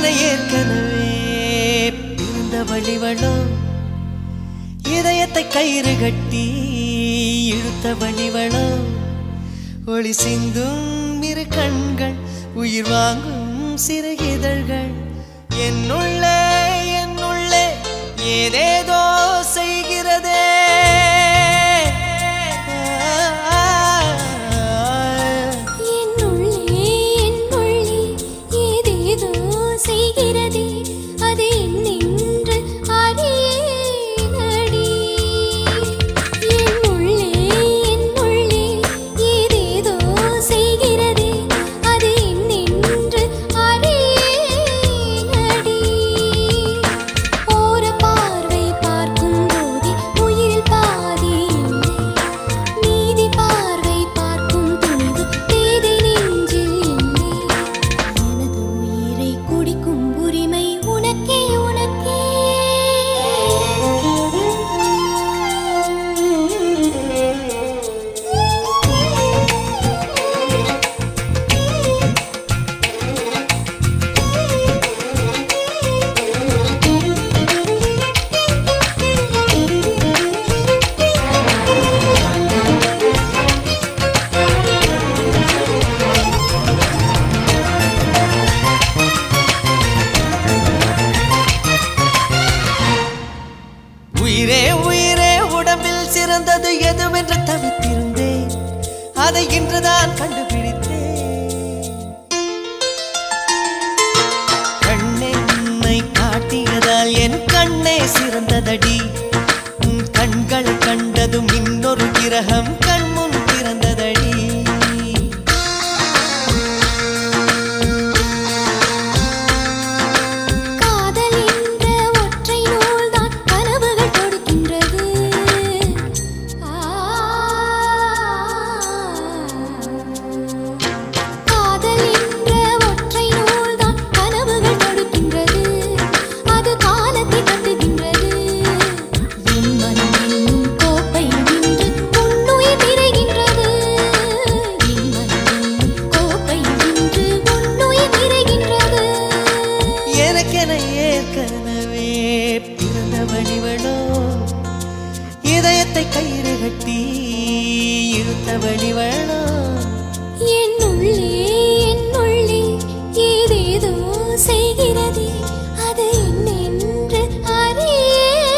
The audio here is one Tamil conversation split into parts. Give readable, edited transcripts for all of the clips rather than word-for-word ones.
எனக்கென ஏற்கனவே பிறந்த வழிவளோ இதயத்தை கயிறு கட்டி இழுத்த வழிவளோ ஒளி சிந்தும் இரு கண்கள் உயிர் வாங்கும் சிறு இதழ்கள் என்னுள்ளே ஏதேதோ செய்கிறதே சிறந்தது எதுவென்று தவித்திருந்தேன் அதை இன்றுதான் கண்டுபிடித்தேன் கண்ணென்னை காட்டியதால் என் கண்ணே சிறந்ததடி உன் கண்களை கண்டதும் இன்னொரு கிரகம் கண்முன் பிறந்ததடி ஏற்கனவே பிறந்த வழிவளோ இதயத்தை கயிறு கட்டி இழுத்த வழிவளோ என்னுள்ளே ஏதேதோ செய்கிறதே அது என்னென்று அறியேனடி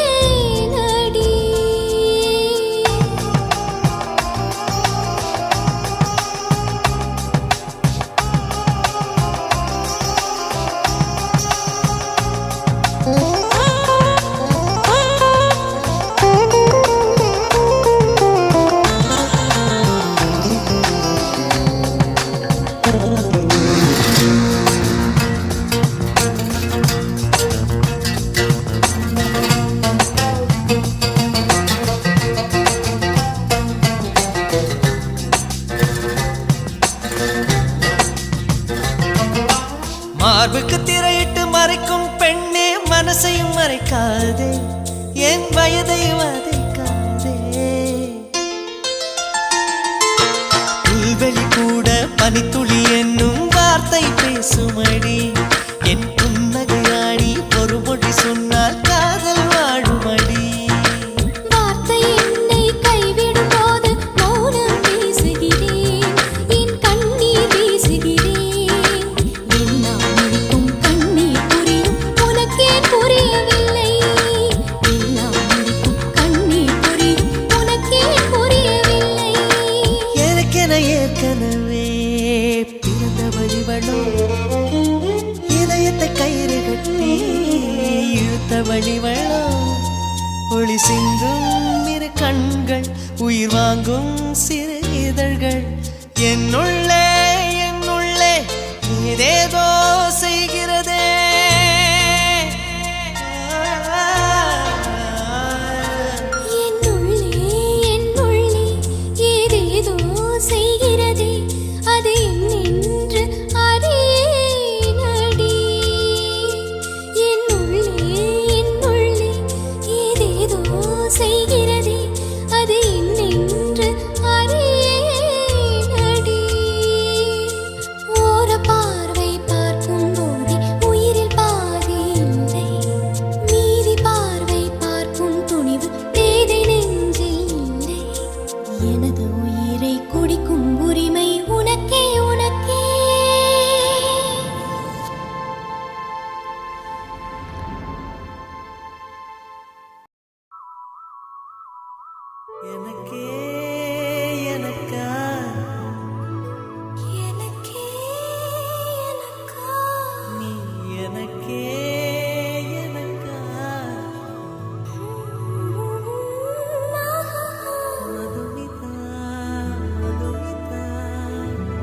மார்புக்கு திரையிட்டு மறைக்கும் பெண்ணே மனசையும் மறைக்காதே என் வயதை வதைக்காதே புல்வெளி கூட பனித்துளி என்னும் வார்த்தை பேசுமடி என் புன்னகையாடி ஒரு மொழி சொன்னால் காதல் வாழுமடி ஏற்கனவே பிறந்த வழிவளோ இதயத்தை கயிறு கட்டி இழுத்த வழிவளோ ஒளி சிந்தும் இரு கண்கள் உயிர் வாங்கும் சிறு இதழ்கள் என்னுள்ளே ஏதேதோ செய்கிறதே பார்வை குடிக்கும் உரிமை உனக்கே உனக்கே. எனக்கே எனக்கா எனக்கே எனக்கா நீ எனக்கே எனக்கா மதுமிதா மதுமிதா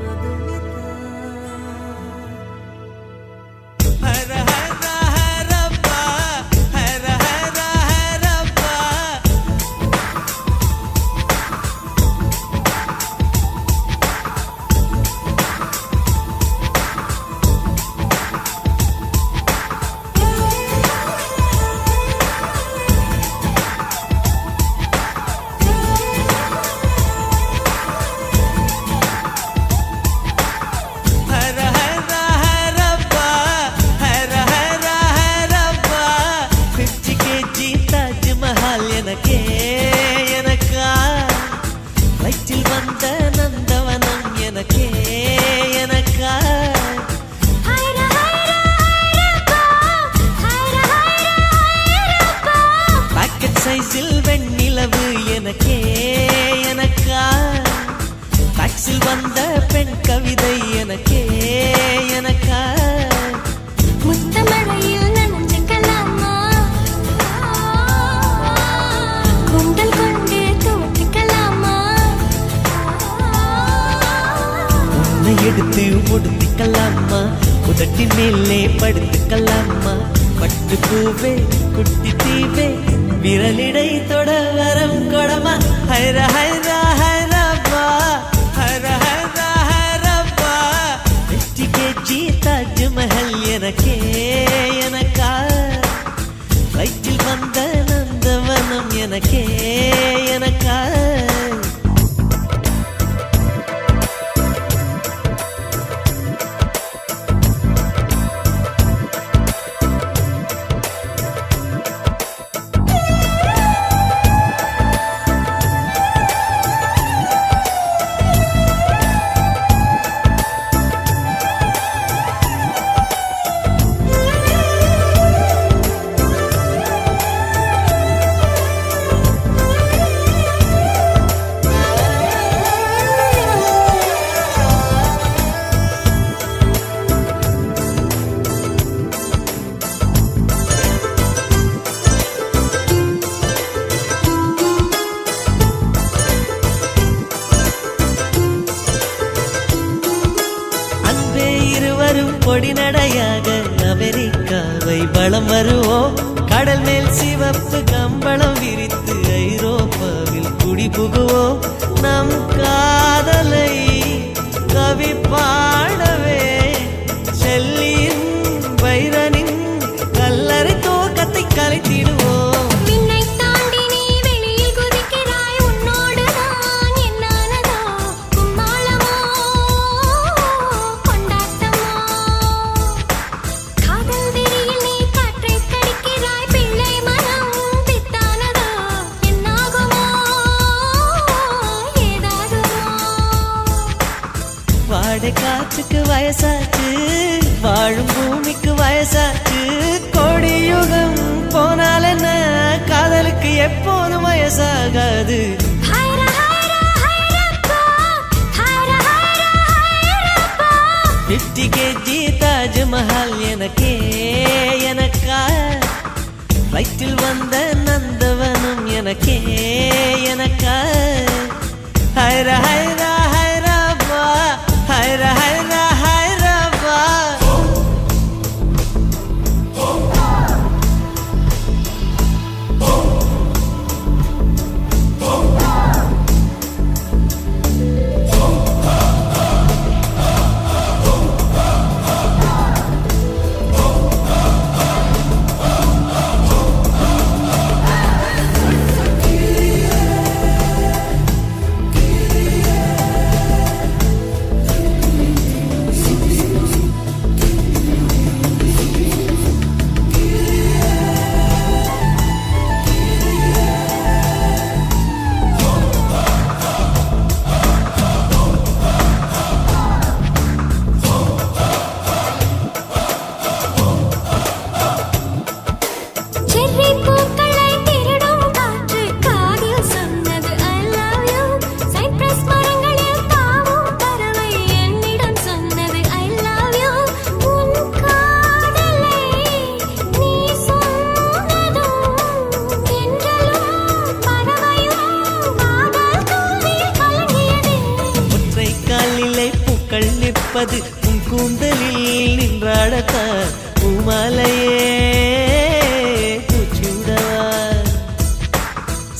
மதுமிதா ஹர ஹர ஹரப்பா ஹர ஹர ஹரப்பா ஹர ஹர ஹரப்பா ஹர ஹர ஹரப்பா 50 kg தாஜ்மஹால் எனக்கே எனக்கா வயிற்றில் வந்த நந்தவனம் எனக்கே எனக்கா ஹைர ஹைர ஹைரப்பா ஹைர ஹைர ஹைரப்பா. பாக்கெட் சைஸில் வெண்ணிலவு எனக்கே எனக்கா டாக்ஸில் வந்த பெண் கவிதை எனக்கே எனக்கா முத்தமழையில் நனைஞ்சுக்கலாமா? குண்டல் கொண்டு துவட்டிக்கலாமா? உன்னை எடுத்து ஒடுத்திக்கலாமா உதட்டின் மேலே படுத்துக்கலாமா பட்டு பூவே குட்டி தீவே விரலிடை தொட வரம் கொடமா ஹைர ஹைர ஹைரப்பா ஹர ஹர ஹரப்பா 50 kg தாஜ்மஹல் எனக்கே எனக்கா வயிற்றில் வந்த நந்தவனம் எனக்கே எனக்கா அன்பே இருவரும் பொடி நடையாக அமெரிக்காவை வலம் வருவோம் கடல் மேல் சிவப்பு கம்பளம் விரித்து ஐரோப்பாவில் குடி புகுவோம் நம் காதலை கவி பாடவே செல்லியின் வைரனின் கல்லறை தோக்கத்தை கலைத்திடுவோம் விண்ணை தாண்டி நீ வெளியில் குதிக்கிறாய், உன்னோடு நான் என்னானதோ கும்மாளமோ கொண்டாட்டமோ. காதல் வெறியில் நீ காற்றை கடிக்கிறாய், பிள்ளை மனம் பித்தானதோ என்னாகுமோ ஏதாகுமோ. வாடை காற்றுக்கு வயசாச்சு வாழும் பூமிக்கு வயசாச்சு கோடி யுகம் போனால் என்ன காதலுக்கு எப்போதும் வயசாகாது ஹைர ஹைர ஹைரப்பா ஹைர ஹைர ஹைரப்பா. 50 kg தாஜ்மஹால் எனக்கே எனக்கா வயிற்றில் வந்த நந்தவனம் எனக்கே எனக்கா ஹைர ஹைர ஹைரப்பா ஹைர ஹைர ஹைரப்பா துடிப்பது உன் கூந்தலில் நின்றாடத்தான் பூமாலையே பூச்சிவிடவா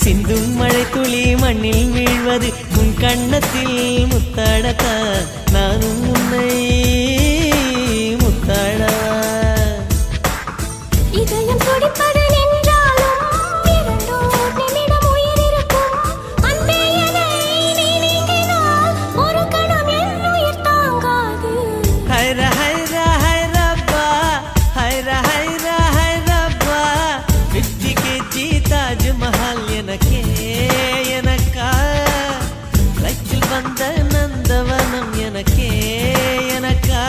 சிந்தும் மழை துளி மண்ணில் வீழ்வது உன் கண்ணத்தில் முத்தாடத்தான் நானும் உன்னை முத்தாடவா இதயம் துடிப்பது நின்றாலும் இரண்டோர் நிமிடம் உயிர் இருக்கும் அன்பே என்னை நீ நீங்கினால் ஒரு கணம் என் உயிர் தாங்காது ஹைர ஹைர ஹைரப்பா ஹைர ஹைர ஹைரப்பா 50 kg தாஜ்மஹால் எனக்கே எனக்கா ஃப்ளைட்டில் வந்த நந்தவனம் எனக்கே எனக்கா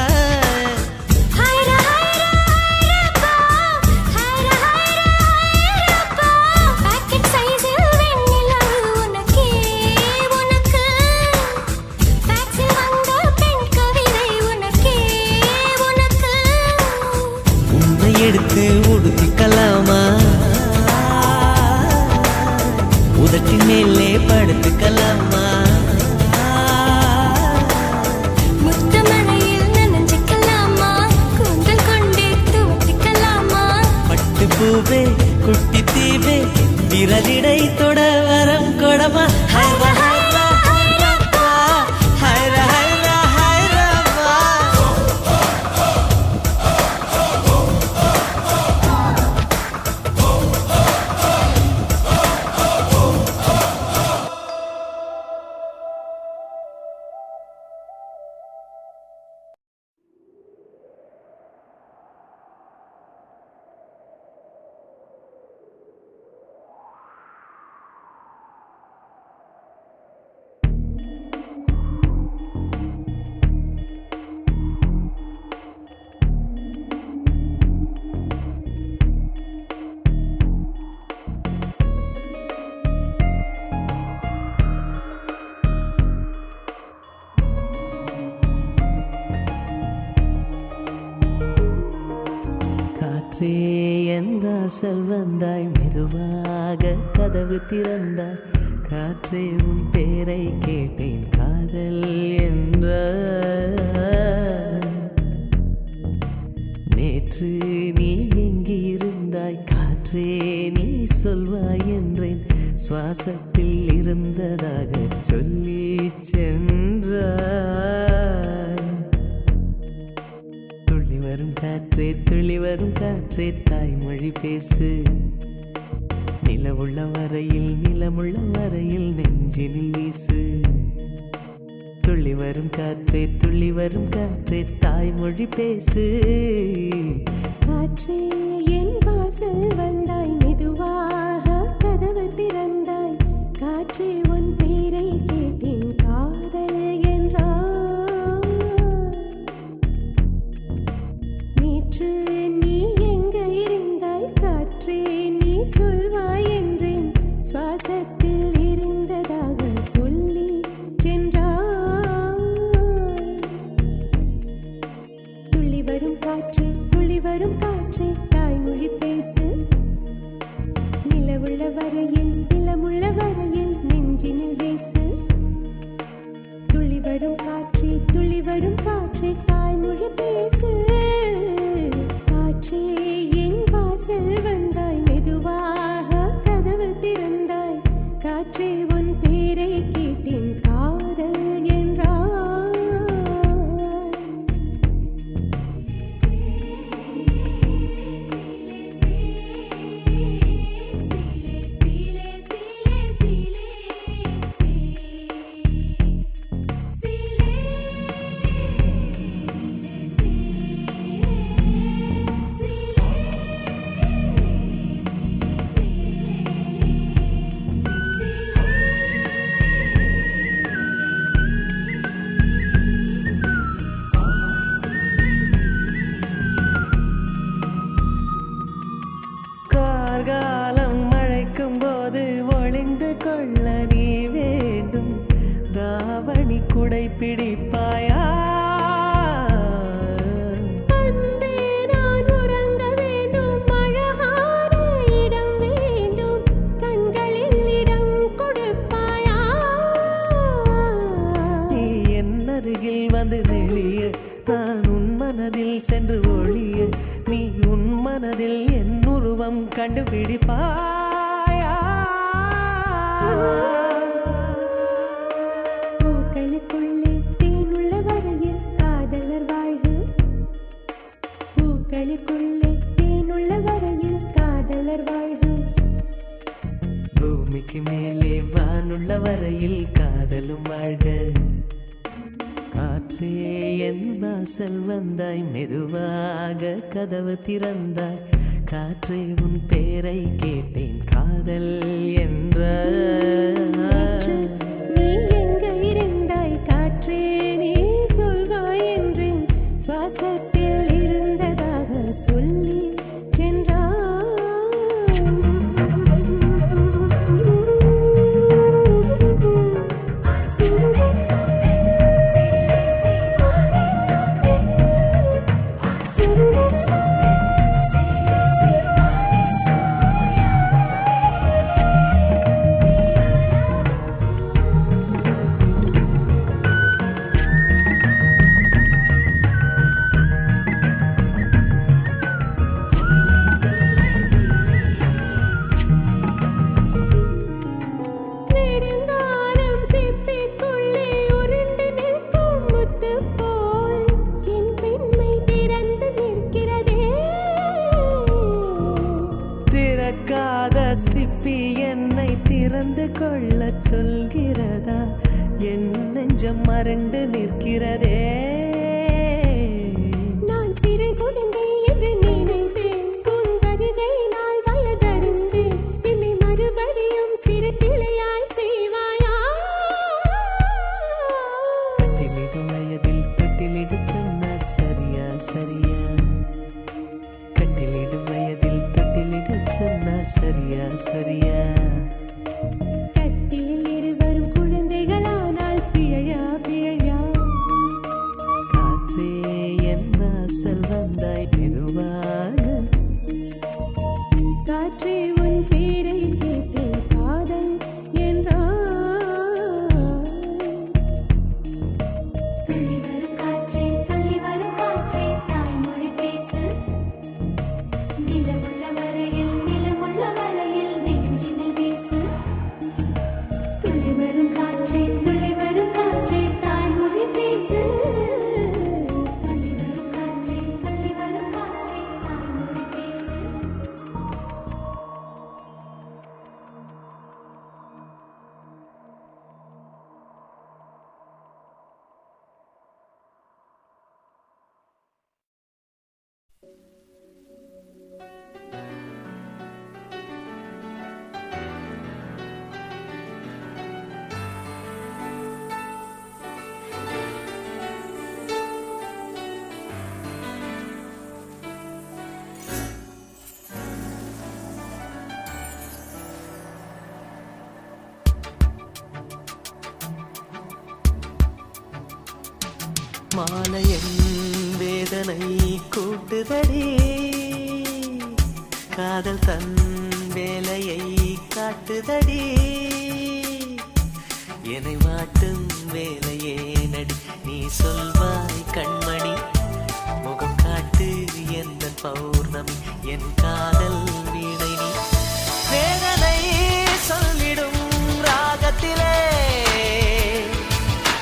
எடுத்து உடுத்திக்கலாமா உதட்டின் மேலே படுத்துக்கலாமா முத்தமழையில் நனைஞ்சுக்கலாமா கூந்தல் கொண்டே துவட்டிக்கலாமா பட்டு பூவே குட்டி தீவே விரலிடை தொட வரம் கொடமா ஹைர ஹைர ஹைரப்பா ஹைர ஹைர ஹைரப்பா காற்றே என்றாசல் வந்தாய் மெதுவாக கதவு திறந்தாய் காற்றே உன் பேரை கேட்டேன் காதல் என்ற நேற்று நீ எங்கிருந்தாய் காற்றே நீ சொல்வாய் என்றேன் சுவாசத்தில் இருந்ததாக சொல்லி சென்றாய் துள்ளி வரும் காற்றே துள்ளி வரும் காற்றே தாய்மொழி பேசு நிலவுள்ள வரையில் நிலமுள்ள வரையில் நெஞ்சினில் வீசு துள்ளி வரும் காற்றே துள்ளி வரும் காற்றே தாய்மொழி பேசு காற்றே என் வாசல் வந்தாய் மெதுவாக கதவு திறந்தாய் காற்றே உன் பேரை கேட்டேன் காதல் என்றாய் நேற்று நீ எங்க இருந்தாய் காற்றே நீ சொல்வாய் என்றேன் சுவாசத்தில் இருந்ததாக சொல்லி சென்றாய் துள்ளி வரும் காற்றே துள்ளி வரும் காற்றே தாய்மொழி பேசு நிலவுள்ள வரையில் நிலமுள்ள வரையில் நெஞ்சினில் வீசு துள்ளி வரும் காற்றே துள்ளி வரும் காற்றே தாய்மொழி பேசு காற்றே என் வாசல் வந்தாய் மெதுவாக கதவு திறந்தாய் காற்றே உன் பேரை கேட்டேன் காதல் என்றாய் கார்காலம் மழைக்கும் போது ஒளிந்து கொள்ள நீ வேண்டும் தாவணி குடை பிடிப்பாயா அன்பே நான் உறங்க வேண்டும் அழகான இடம் வேண்டும் கண்களில் இடம் கொடுப்பாயா நீ என் அருகில் வந்து நெளிய நான் உன் மனதில் சென்று ஒழிய நீ உன் மனதில் என் உருவம் கண்டுபிடிப்பாயா? பூக்களுக்குள்ளே தேனுள்ள வரையில் காதலர் வாழ்வு. பூக்களுக்குள்ளே தேனுள்ள வரையில் காதலர் வாழ்வு. பூமிக்கு மேலே வானுள்ள வரையில் காதலும் வாழ்க. காற்றே என் வாசல் வந்தாய், மெதுவாக கதவு திறந்தாய். காற்றே உன் பேரை கேட்டேன், காதல் என்ற. நீ எங்க இருந்தாய் காற்றே, நீ சொல்வாய் என்றேன். சுவாசத்தில் இருந்ததாக சொல்லி சிப்பி என்னை திறந்து கொள்ள சொல்கிறதா? என் நெஞ்சம் மறண்டு நிற்கிறதே. நான் சிறை கொடுந்தேன் என்று நினைத்தேன், உன் வருகையினால் வயதறிந்தேன். என்னை மறுபடியும் சிறு பிள்ளையாய் செய்வாயா? கட்டிலிடும் வயதில் கட்டிலிடு சொன்னார் சரியா சரியா. கட்டிலிடும் வயதில் கட்டிலிடு சொன்னார் சரியா சரியா. கட்டிலில் இருவரும் குழந்தைகளானால் பிழையா பிழையா? காற்றே என் வாசல் வந்தாய், மெதுவாக. காற்றே உன் பேரை கேட்டேன், காதல் என்றாய். துள்ளி வரும் காற்றே, துள்ளி வரும் காற்றே, தாய்மொழி பேசு. நிலமுள்ள வரையில் நிலமுள்ள வரையில் நெஞ்சினில் வீசு. துள்ளி வரும் காற்றே, துள்ளி வரும் காற்றே, தாய்மொழி பேசு. துள்ளி வரும் காற்றே, துள்ளி வரும் காற்றே, தாய்மொழி பேசு. மாலையன் வேதனை கூட்டுதடி, காதல் தன் வேலையை காட்டுதடி. என்னை வாட்டும் வேலையே நடி, நீ சொல்வாய் கண்மணி. முகம் காட்டு எந்த பௌர்ணமி, என் காதல் வீணை நீ. வேதனை சொல்லிடும் ராகத்திலே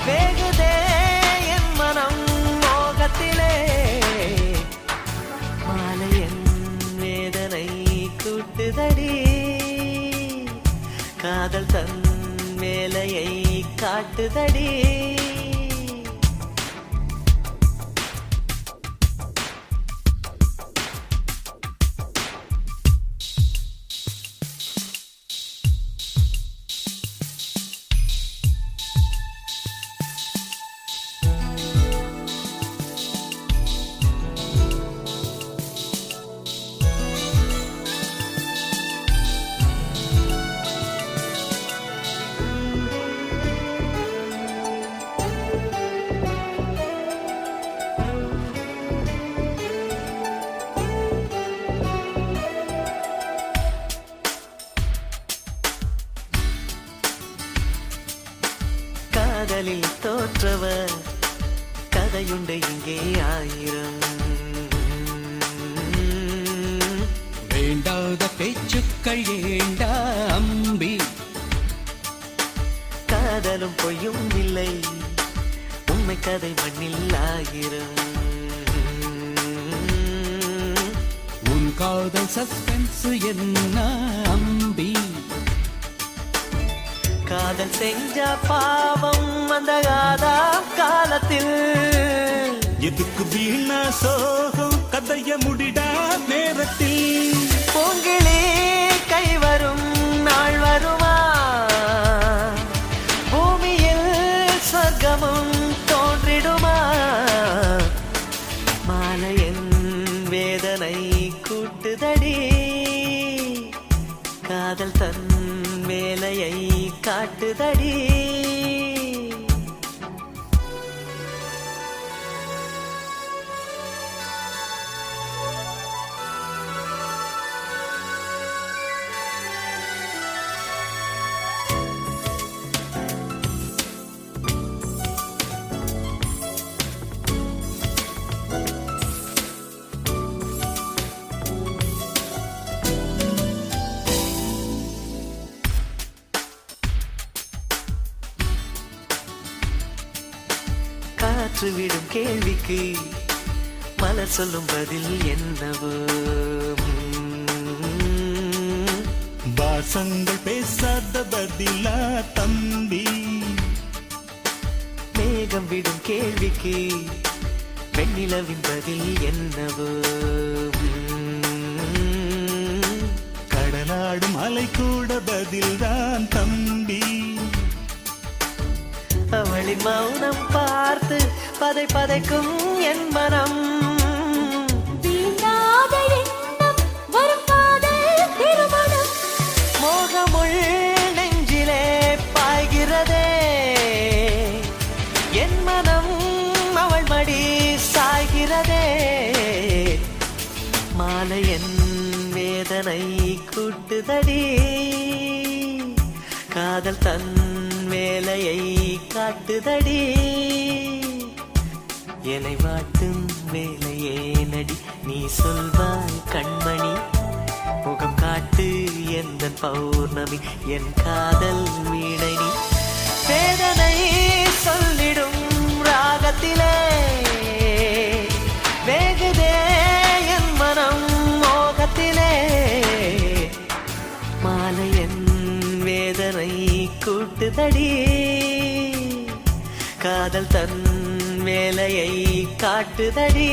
வேகுதே என் மனம் மோகத்திலே. மாலையன் வேதனை கூட்டுதடி, காதல் தன் வேலையை காட்டுதடி. கதையுண்டு இங்கே ஆயிரம். வேண்டாத பேச்சுக்கள் ஏண்டா அம்பி, காதலும் பொய்யும் இல்லை, உண்மை கதை மண்ணில் ஆயிரம். உன் காதல் சஸ்பென்ஸ் என்ன அம்பி, காதல் செஞ்ச பாவம் அந்த காலத்தில். எதுக்கு வீணா சோகம், கதைய முடிடா நேரத்தில். பூங்கிளே கை வரும் நாள் வருமா, பூமியில் சொர்க்கமும் தோன்றிடுமா. மாலையின் வேதனை கூட்டுதடி, காதல் தன் வேலையை காட்டுதடி. காற்று விடும் கேள்விக்கு மலர் சொல்லும் பதில் என்னவோ. வாசங்கள் பேசாத பதிலா தம்பி, மேகம் விடும் கேள்விக்கு வெண்ணிலவின் பதில் என்னவோ. கடலாடும் அலை கூட பதில்தான் தம்பி. அவளின் மௌனம் பார்த்து பதை பதைக்கும் என் மனம். தீண்டாத எண்ணம் வரும் காதல் திருமணம், மோகமுள் நெஞ்சிலே பாய்கிறதே, என் மனம் அவள் மடி சாய்கிறதே. மாலை என் வேதனை கூட்டுதடி, காதல் தன் வேலையை காட்டுதடி. என்னை வாட்டும் வேலையே நடி, நீ சொல்வாய் கண்மணி. முகம் காட்டு எந்த பௌர்ணமி, என் காதல் வீணை நீ. வேதனை சொல்லிடும் ராகத்திலே வேகுதே என் மனம் மோகத்திலே. மாலை என் வேதனை கூட்டுதடி, காதல் தன் வேலையை காட்டுதடி.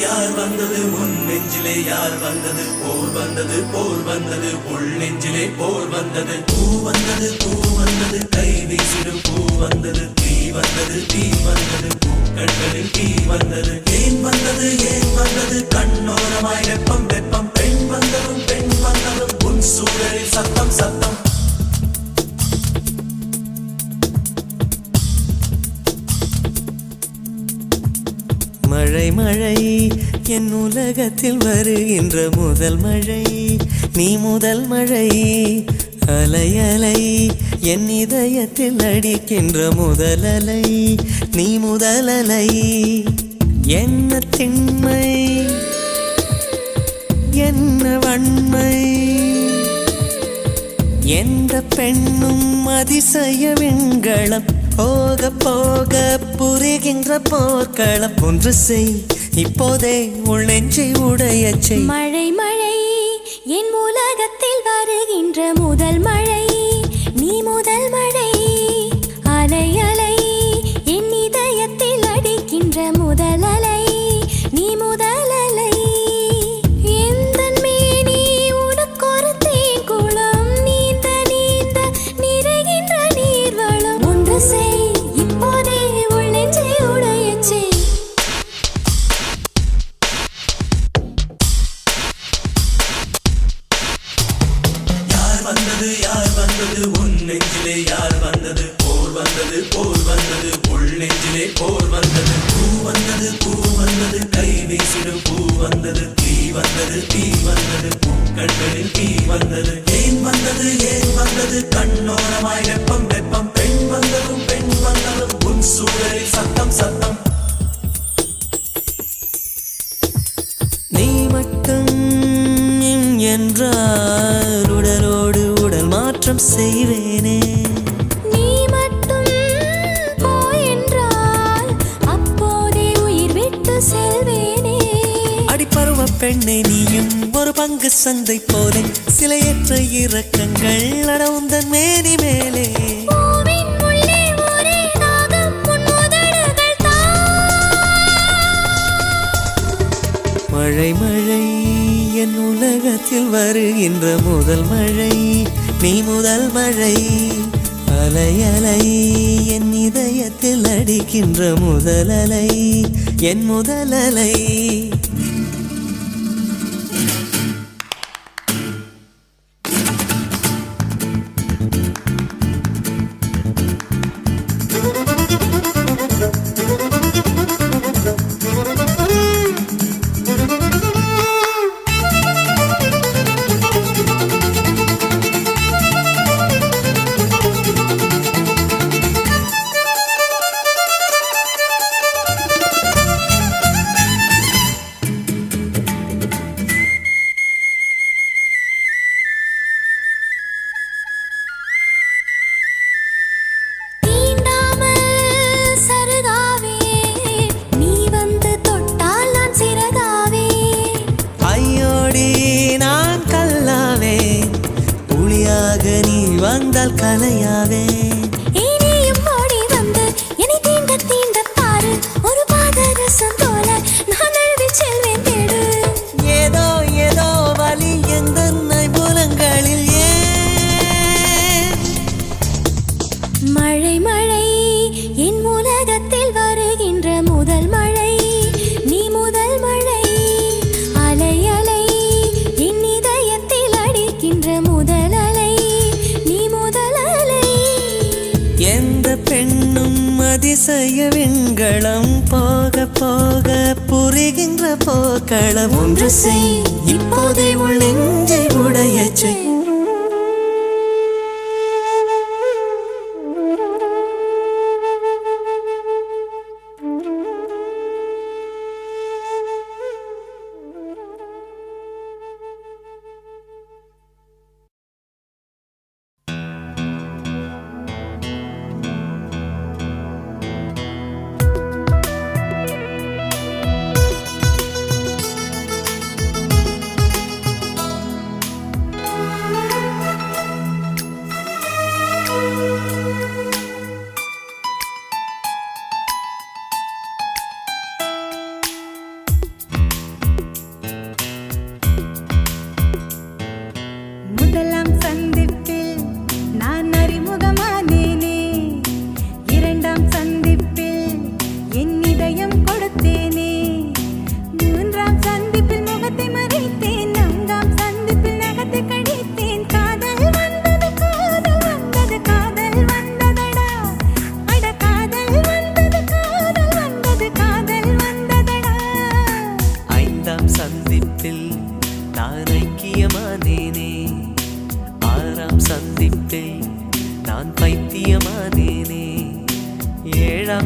யார் வந்தது உன் நெஞ்சிலே, யார் வந்தது போர் வந்தது, போர் வந்தது உள் நெஞ்சிலே போர் வந்தது. பூ வந்தது கை வீசிடும் பூ வந்தது, தீ வந்தது பூக்கண்களில் தீ வந்தது. ஏன் வந்தது கண்ணோரமாய் வெப்பம் பெண் வந்ததும் உன் சூழலில் சத்தம். மழை என் உலகத்தில் வருகின்ற முதல் மழை, நீ முதல் மழை. அலை என் இதயத்தில் அடிக்கின்ற முதல் அலை, நீ முதல் அலை. என்ன திண்மை என்ன வன்மை, எந்த பெண்ணும் அதிசய விண்களம். போக போக புரிகின்ற போர்க்களம். ஒன்று செய் இப்போதே உள் நெஞ்சை உடையச் செய். மழை என் உலகத்தில் வருகின்ற முதல் மழை, நீ முதல் மழை. அலை என் இதயத்தில் அடிக்கின்ற முதல் அலை, நீ முதல் அலை. எந்தன் மேனி உனக்கொரு தேன் குளம், நீந்த நிறைகின்ற நீர்வளம். ஒன்று செய் இப்போதே உள் நெஞ்சை உடையச் செய். வந்தது யார் வந்தது உன் நெஞ்சிலே யார் வந்தது போர் வந்தது போர் வந்தது உள் நெஞ்சிலே போர் வந்தது பூ வந்தது கை வீசிடும் பூ வந்தது தீ வந்தது பூக்கண்களில் தீ வந்தது ஏன் வந்தது கண்ணோரமாய் வெப்பம் வெப்பம் பெண் வந்ததும் உன் சூழலில் சத்தம் சத்தம் நீ மட்டும் என்றால் உடலோடு உடல் மாற்றம் செய்வேனே நீ மட்டும் போ என்றால் அப்போதே உயிர் விட்டு செல்வேனே அடிப்பருவ பெண்ணை நீயும் ஒரு பங்கு சந்தை போலே சிலையற்ற இறக்கங்கள் அடவுந்தன் மேனி மேலே பூவின் உள்ளே ஒரே தாகம் உன் உதடுகள் மழை மழை என் உலகத்தில் வருகின்ற முதல் மழை நீ முதல் மழை அலை அலை என் இதயத்தில் அடிக்கின்ற முதல் அலை என் முதல் அலை வந்தால் கலையாவே இனியும் ஓடி வந்து என்னை தீண்ட தீண்ட பாரு ஒரு பாதரசம் போல நான் அழுதி செல்வேன் தேடு ஏதோ ஏதோ வலி எந்த புலங்களில் ஏன் மழை மழை என் உலகத்தில் வருகின்ற முதல் மழை நீ முதல் மழை அலை அலை என் இதயத்தில் அடிக்கின்ற முதல் அலை நீ முதல் அலை எந்த பெண்ணும் அதிசய விண்களம் போக போக புரிகின்ற போக்களம் ஒன்று செய் இப்போதே உள் நெஞ்சை உடையச் செய்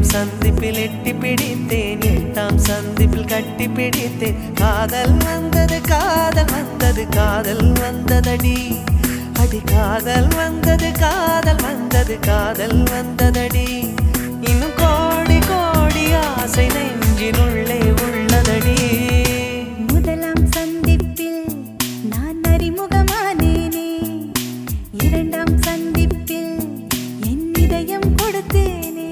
சந்திப்பில் எட்டி பிடித்தேன் எட்டாம் சந்திப்பில் கட்டி பிடித்தேன் காதல் வந்தது காதல் வந்தது காதல் வந்ததடி அடி காதல் வந்தது காதல் வந்தது காதல் வந்ததடி இன்னும் கோடி கோடி ஆசை நெஞ்சினுள்ளே உள்ளதடி முதலாம் சந்திப்பில் நான் அறிமுகமானேனே இரண்டாம் சந்திப்பில் என் இதயம் கொடுத்தேனே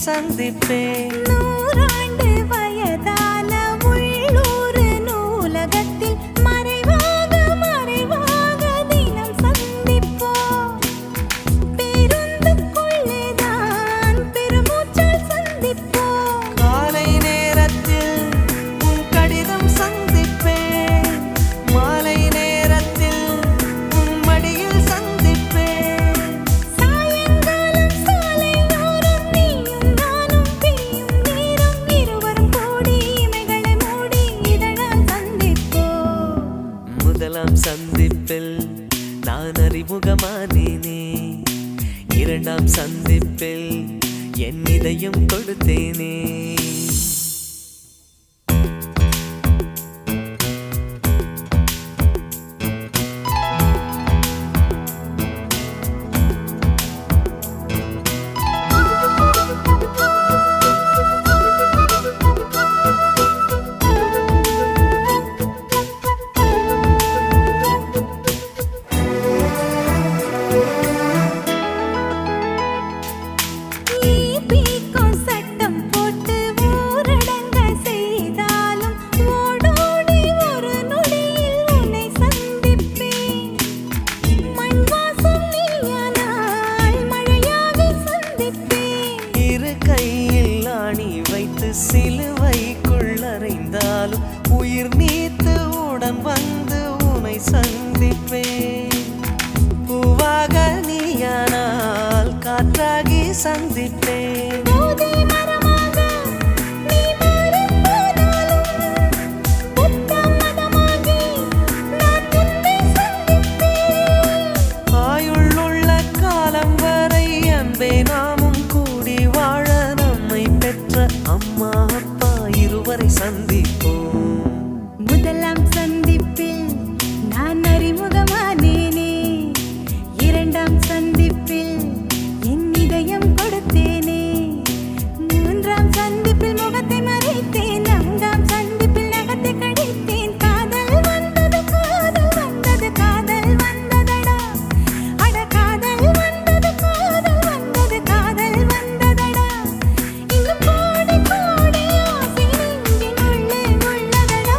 சந்திப்பேன். 100 வயதான உள்ளூர் நூலகத்தில் மறைவாக மறைவாக தினம் சந்திப்போம். பேருந்துக்குள்ளேதான் பெருமூச்சால் சந்திப்போம். காலை நேரத்தில் உன் கடிதம் சந்திப்பேன். மாலை நேரத்தில் உன் மடியில் சந்திப்பேன். சாயங்காலம் சாலையோரம் நீயும் நானும் பிரியும் நேரம் இருவரும் கூடி இமைகளை மூடி இதழால் சந்திப்போம். முதலாம் சந்திப்பில் நான் அறிமுகமானேனே. இரண்டாம் சந்திப்பில் என் இதயம் கொடுத்தேனே. ஈபிக்கும் சட்டம் போட்டு ஊரடங்க செய்தாலும் ஓடோடி ஒரு நொடியில் உன்னை சந்திப்பேன். மண் வாசம் நீயானால் மழையாக சந்திப்பேன். இரு கையில் ஆணி வைத்து சிலுவைக்குள் அறைந்தாலும் உயிர் நீத்து உடன் வந்து உனை சந்திப்பேன். பூவாக நீயானால் காற்றாகி சந்திப்பேன். போதை மரமாக நீ மாறிப் போனாலும் புத்த மதமாகி நான் உன்னை சந்திப்பேன். ஆயுள்ளுள்ள காலம் வரை அன்பே நாமும் கூடி வாழ நம்மை பெற்ற அம்மா அப்பா இருவரை சந்திப்போம். முதலாம் சந்திப்பில் நான் அறிமுகமானேனே. இரண்டாம் சந்திப்பில் என் இதயம் கொடுத்தேனே. மூன்றாம் சந்திப்பில் முகத்தை மறைத்தேன். நான்காம் சந்திப்பில் நகத்தை கடித்தேன். காதல் வந்தது காதல் வந்தது காதல் வந்ததடா. அட காதல் வந்தது காதல் வந்தது காதல் வந்ததடா. இன்னும் கோடி கோடி ஆசை நெஞ்சின் உள்ளே உள்ளதடா.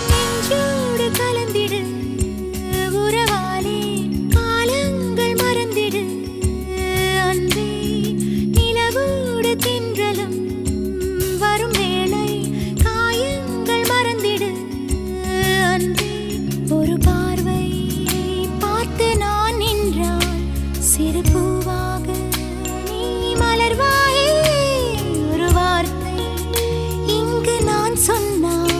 நெஞ்சோடு கலந்திடு உறவாலே காலங்கள் மறந்திடு அன்பே. நிலவோடு தென்றலும் வரும் வேளை காயங்கள் மறந்திடு அன்பே. ஒரு பார்வை பார்த்து நான் நின்றால் சிறு பூவாக நீ மலர்வாயே. ஒரு வார்த்தை இங்கு நான் சொன்னால்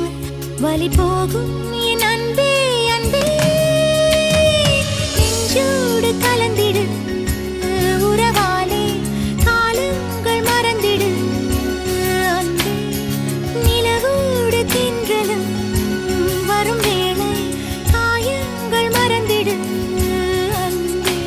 வலி போகும் என் அன்பே அன்பே. நெஞ்சோடு கலந்திடு உறவாலே காலங்கள் மறந்திடு அன்பே. நிலவோடு தென்றலும் வரும் வேளை காயங்கள் மறந்திடு அன்பே.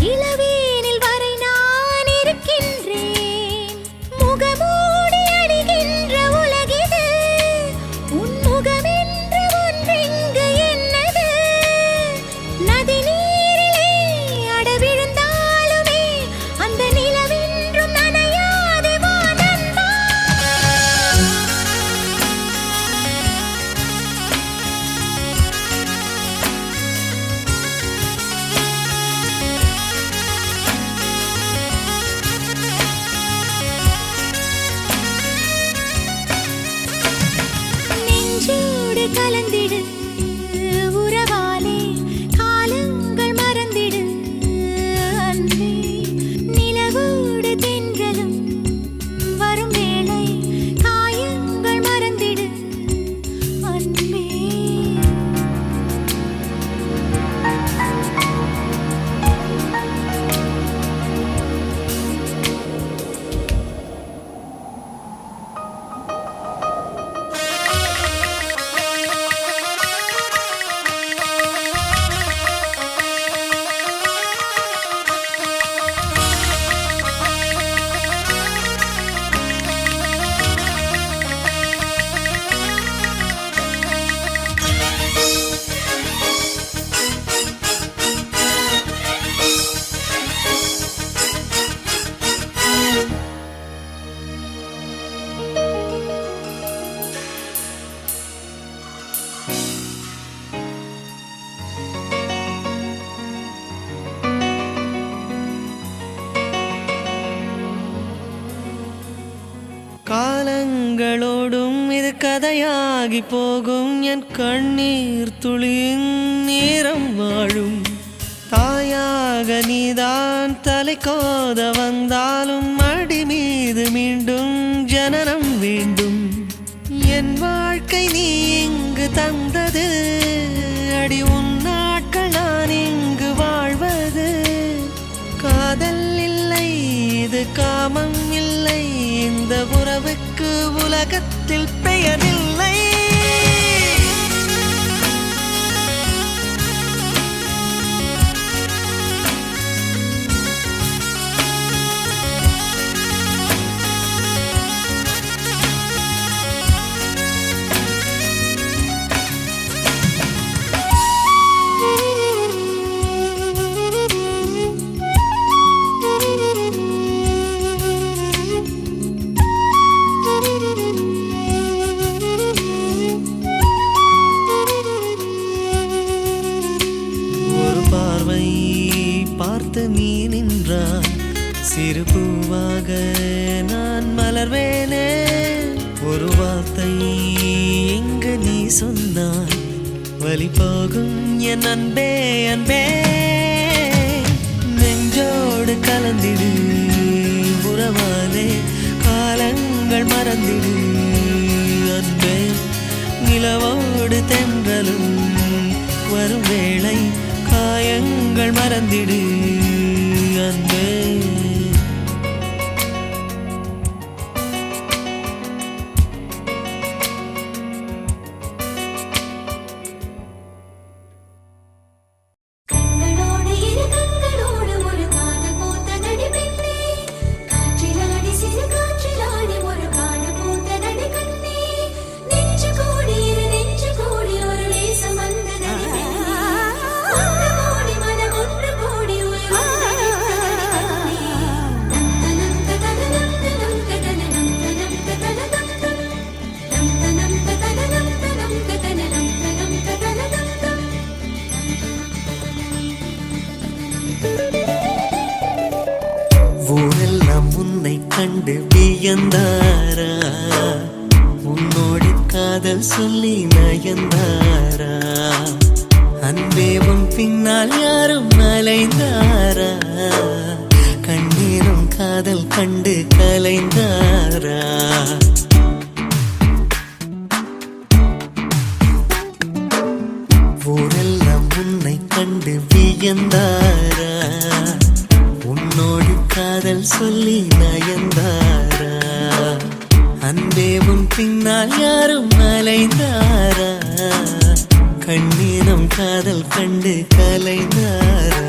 இளவேனில் வரை நான் இருக்கின்றேன். முகமூடி அணிகின்ற உலகிது, உன் முகமென்ற ஒன்றிங்கு என்னது? நதி நீரிலே அடவிழுந்தாலுமே அந்த நிலவென்றும் நனையாது வா நண்பா. நெஞ்சோடு கலந்திடு உறவாலே, காலங்கள் மறந்திடு அன்பே. நிலவோடு தென்றலும் வரும் வேளை, காயங்கள் மறந்திடு அன்பே. காலங்களோடும் இது கதையாகி போகும். என் கண்ணீர் துளியின் நேரம் வாழும். தாயாக நீதான் தலை கோத வந்தாலும் அடி மீது மீண்டும் ஜனனம் வேண்டும். என் வாழ்க்கை நீ இங்கு தந்தது, அடி உன் நாட்கள் நான் இங்கு வாழ்வது. காதல் இல்லை, இது காமம் இல்லை, இந்த உறவுக்கு உலகத்தில் பெயரில்லை. பார்த்து நீ நின்றாய், சிறு பூவாக நான் மலர்வேனே. ஒரு வார்த்தை எங்கு நீ சொன்னாய், வலி போகும் என் அன்பே அன்பே. நெஞ்சோடு கலந்திடு உறவாலே, காலங்கள் மறந்திடு அன்பே. நிலவோடு தென்றலும் வரும் வேளை, காயங்கள் மறந்திடு அன்பே. கண்களோடு இரு கண்களோடு ஒரு காதல் பூத்த நடி பெண்ணே, காற்றிலாடி சிறு காற்றிலாடி ஒரு காண பூத்த நடி கண்ணே. நெஞ்சு கூடி இரு நெஞ்சு கூடி ஒரு நேசம் வந்த நடி பெண்ணே, ஒன்று கூடி மனம் ஒன்று கூடி உயிர் வந்த நடி கண்ணே. நந்த நந்த நந்த நந்த நந்த நந்த நந்த நந்த நந்த நந்த நந்த ஊரெல்லாம் உன்னை கண்டு வியந்தாரா, உன்னோடு காதல் சொல்லி நயந்தாரா. அன்பே உன் பின்னால் யாரும் அலைந்தாரா, கண்ணீரும் காதல் கண்டு கலைந்தாரா. ஊரெல்லாம் உன்னை கண்டு வியந்தாரா, உன்னோடு காதல் சொல்லி நயந்தாரா. அன்பே உன் பின்னால் யாரும் அலைந்தாரா, கண்ணீரம் காதல் கண்டு கலைந்தாரா.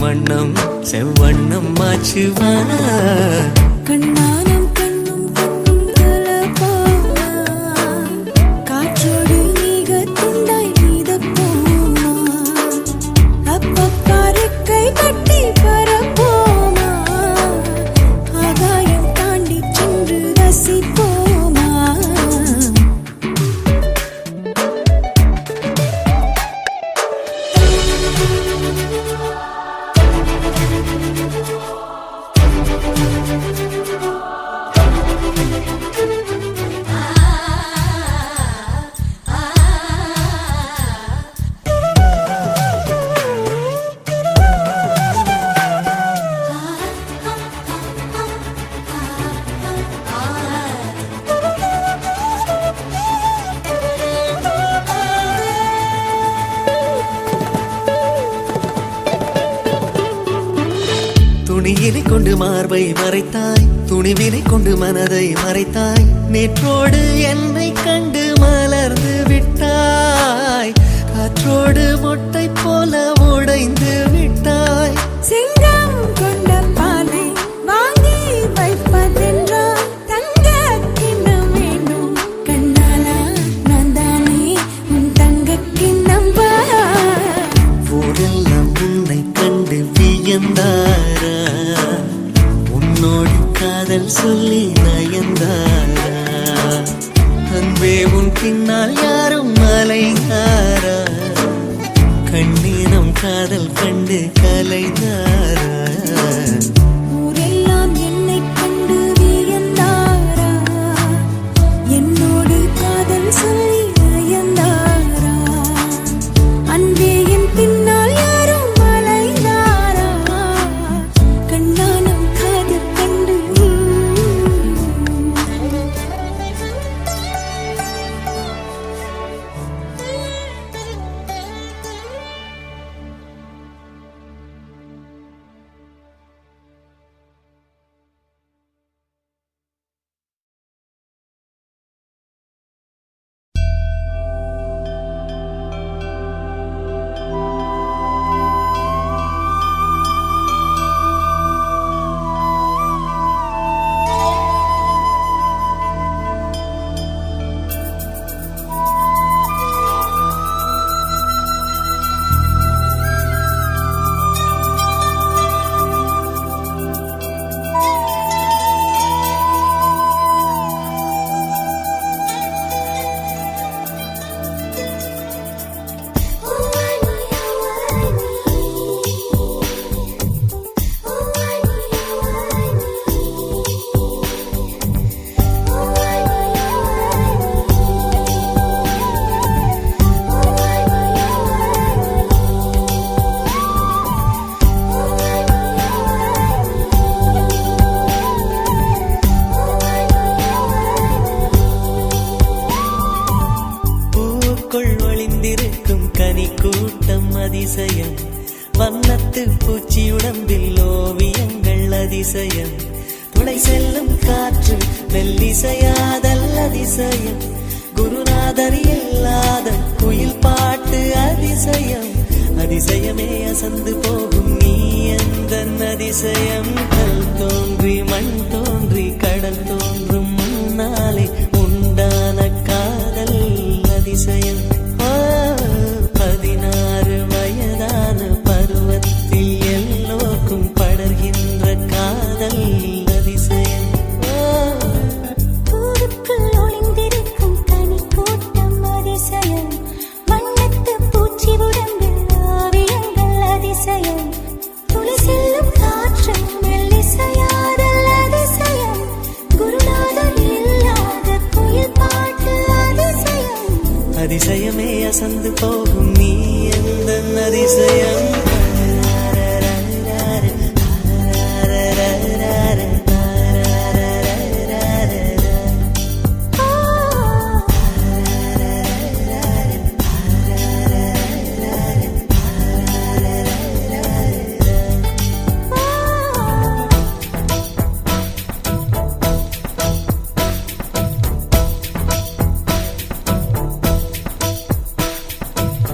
வண்ணம் செவ்வண்ணம் மாச்சுவா கண்ணானம் கண்ணும் கண்ணும் கலப்பாமா காற்றோடு நீக துண்டாய் நீதப்போமா அப்பப்பா ரெக்கை கட்டி பரப்போமா ஆகாயம் தாண்டி சென்று ரசிப்போமா துணியினை கொண்டு மார்பை மறைத்தாய் துணிவினை கொண்டு மனதை மறைத்தாய் நேற்றோடு என்னை கண்டு மலர்ந்து விட்டாய் காற்றோடு மொட்டை போல உடைந்து விட்டாய் சிங்கம் கொண்ட பாலை வாங்கி வைப்பதென்றால் தங்க கிண்ணம் வேணும் கண்ணாலா நான் தானே உன் தங்க கிண்ணம் ஊரெல்லாம் உன்னை கண்டு வியந்தாரா உன்னோடு காதல் சொல்லி நயந்தாரா அன்பே உன் பின்னால் யாரும் அலைந்தாரா கண்ணீனம் காதல் கண்டு கலைந்தாரா ஊரெல்லாம் என்னை கண்டு வியந்தாரா என்னோடு காதல் சொல்லி நயந்தாரா அன்பே என் பின்னால் யாரும் அலைந்தாரா கண்ணானம் காதல் கண்டு அதிசயம் வண்ணத்து பூச்சி உடம்பில் ஓவியங்கள் அதிசயம் துளை செல்லும் காற்று மெல்லிசையாதல் அதிசயம் குருநாதர் இல்லாத குயில் பாட்டு அதிசயம் அதிசயமே அசந்து போகும் நீ எந்த அதிசயம் கல் தோன்றி மண் தோன்றி கடல் தோன்றும் முன்னாலே உண்டான காதல் அதிசயம் 16 வயதான பருவத்தில் எல்லோருக்கும் படர்கின்ற காதல் அதிசயம் பூவுக்குள் ஒளிந்திருக்கும் கனி கூட்டம் அதிசயம் வண்ணத்து பூச்சி உடம்பில் ஓவியங்கள் அதிசயம் துளி செல்லும் காற்று மெல்லிசையாதல் அதிசயம் குருநாதர் இல்லாத குயில் பாட்டு அதிசயம் அதிசயமே அசந்து போகும் நீ எந்த அதிசயம்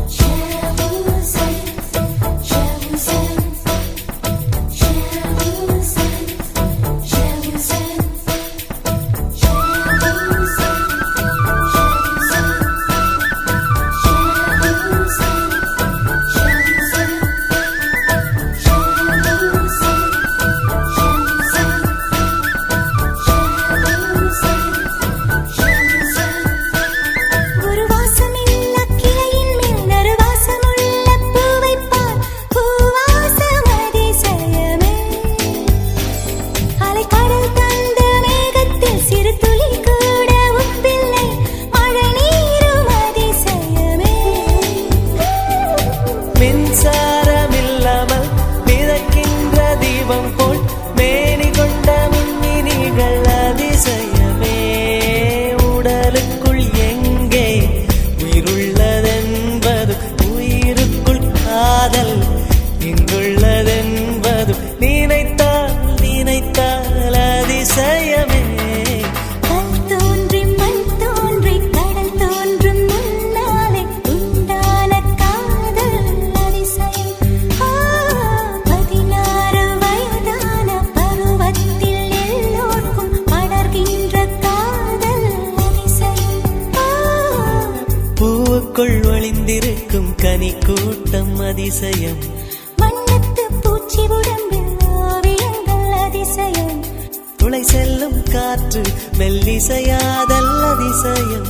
Shabu தீபம் போல் மேனி கொண்ட மின்மினிகள் அதிசயமே உடலுக்குள் எங்கே உயிருள்ளதென்பது உயிருக்குள் காதல் எங்குள்ளதென்பது நினைத்தால் நினைத்தால் அதிசயமே கல் தோன்றி மண் தோன்றி கடல் தோன்றும் முன்னாலே உண்டான காதல் அதிசயம் 16 வயதான பருவத்தில் எல்லோருக்கும் படர்கின்ற காதல் அதிசயம் பூவுக்குள் ஒளிந்திருக்கும் கனி கூட்டம் அதிசயம் வண்ணத்து பூச்சி உடம்பில் ஓவியங்கள் அதிசயம் துளை செல்லும் காற்று மெல்லிசையாதல் அதிசயம்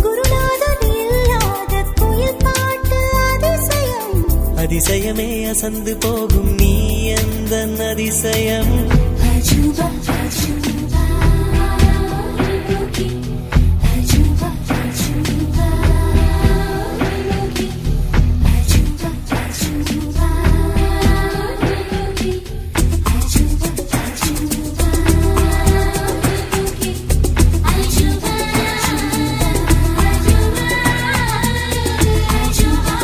குருநாதன் இல்லாத குயில் பாட்டு அதிசயம் அதிசயமே அசந்து போகும் நீ எந்த அதிசயம் அஜூபா அஜூபா யோகி அஜூபா அஜூபா யோகி அஜூபா அஜூபா யோகி அஜூபா அஜூபா யோகி அஜூபா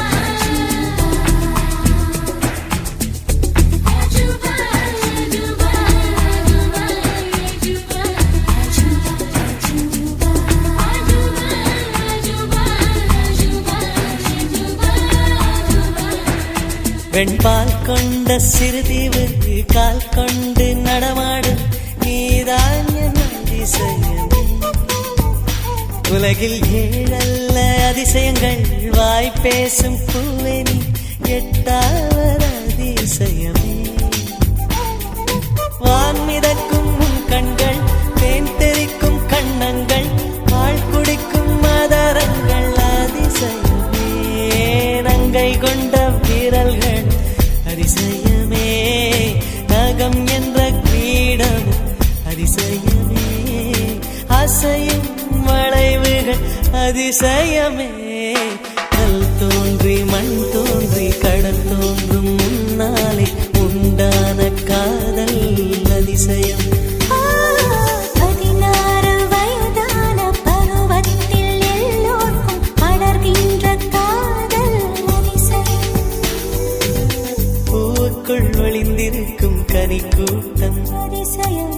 வெண்பால் கொண்ட சிறுதீவு கால் கொண்டு நடமாடும் நீதான் என் அதிசயம் உலகில் ஏழல்ல அதிசயங்கள் வாய் பேசும் பூவே நீ எட்டாவது அதிசயமே வான் மிதக்கும் உன் கண்கள் தேன் தெறிக்கும் கண்ணங்கள் பால் குடிக்கும் மதரங்கள் அதிசயமே நங்கை கொண்ட விரல்கள் அதிசயமே நகம் என்ற கிரீடம் அதிசயமே அசையும் வளைவுகள் அதிசயமே கல் தோன்றி மண் தோன்றி கடல் தோன்றும் முன்னாலே உண்டான காதல் அதிசயம் 16 வயதான பருவத்தில் எல்லோருக்கும் படர்கின்ற காதல் அதிசயம் பூவுக்குள் ஒளிந்திருக்கும் கனி கூட்டம் அதிசயம்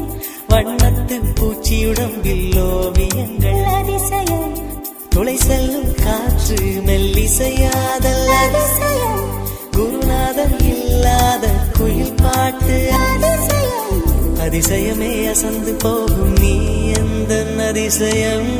வண்ணத்து பூச்சியுடம்பில் ஓவியங்கள் அதிசயம் துளை செல்லும் காற்று மெல்லிசையாதல் அதிசயம் குருநாதன் இல்லாத குயில் பாட்டு அதிசயம் அதிசயமே அசந்து போகும் நீ எந்த அதிசயம்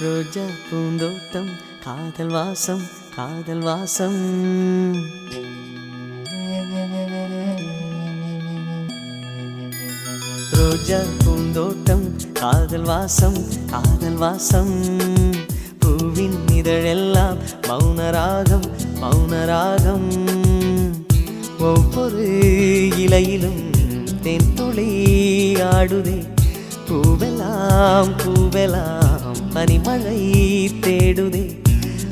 ரோஜா பூந்தோட்டம் காதல் வாசம் காதல் வாசம் ரோஜா பூந்தோட்டம் காதல் வாசம் காதல் வாசம் பூவின் இதழெல்லாம் மௌனராகம் மௌனராகம் ஒவ்வொரு இலையிலும் தென் துளி ஆடுதே பூவெல்லாம் பூவெல்லாம் பனிமழை தேடுதே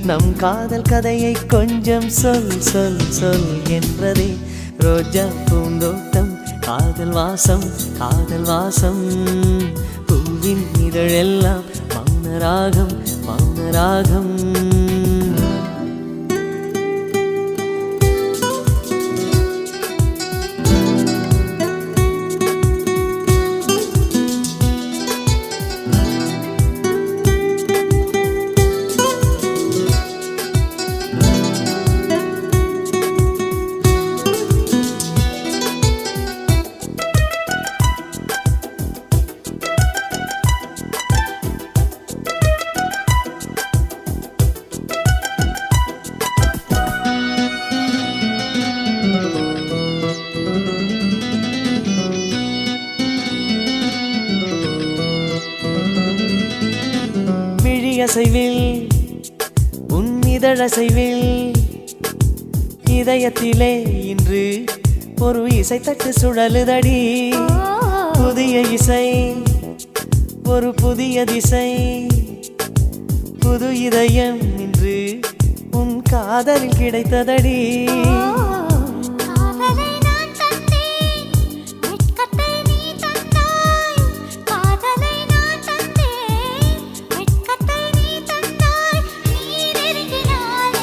நம் காதல் கதையை கொஞ்சம் சொல் சொல் சொல் என்றதே ரோஜா பூந்தோட்டம் காதல் வாசம் காதல் வாசம் பூவின் இதழெல்லாம் மௌனராகம் மௌனராகம் விழியசைவில் உன் இதழசைவில் இதயத்திலே இன்று ஒரு இசை தட்டு சுழலுதடி புதிய இசை ஒரு புதிய திசை புது இதயம் இன்று உன் காதலில் கிடைத்ததடி காதலை நான் தந்தேன் வெட்கத்தை நீ தந்தாய் காதலை நான் தந்தேன் வெட்கத்தை நீ தந்தாய் நீ நெருங்கினாய்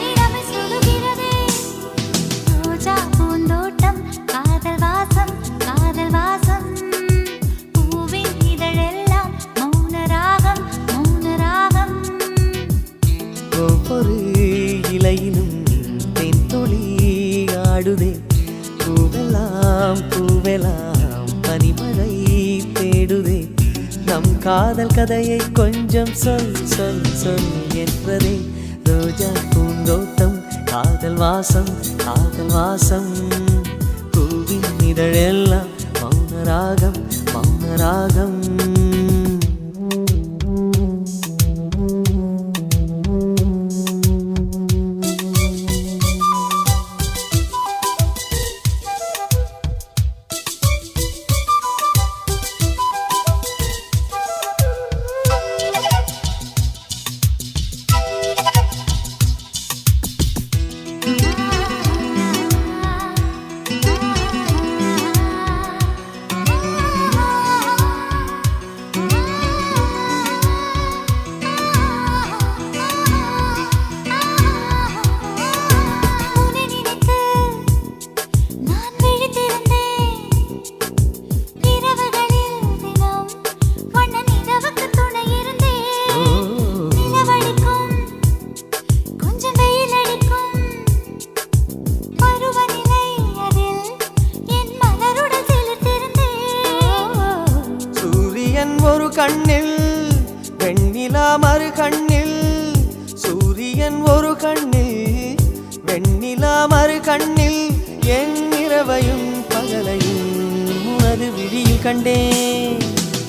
இடமே சுடுகிறதே ரோஜா பூந்தோட்டம் காதல் வாசம் பூவின் இதழெல்லாம் மௌன ராகம் ஒவ்வொரு இலையிலும் தென் துளி ஆடுதே பூவெல்லாம் பனிமழை தேடுதே நம் காதல் கதையை கொஞ்சம் சொல் என்றதே ரோஜா பூந்தோட்டம் காதல் வாசம் பூவின் இதழெல்லாம் மௌன ராகம் ஒரு கண்ணில் வெண்ணிலா மறு கண்ணில் சூரியன் ஒரு கண்ணில் வெண்ணிலா மறு கண்ணில் என் இரவையும் பகலையும் உனது விழியில் கண்டேன்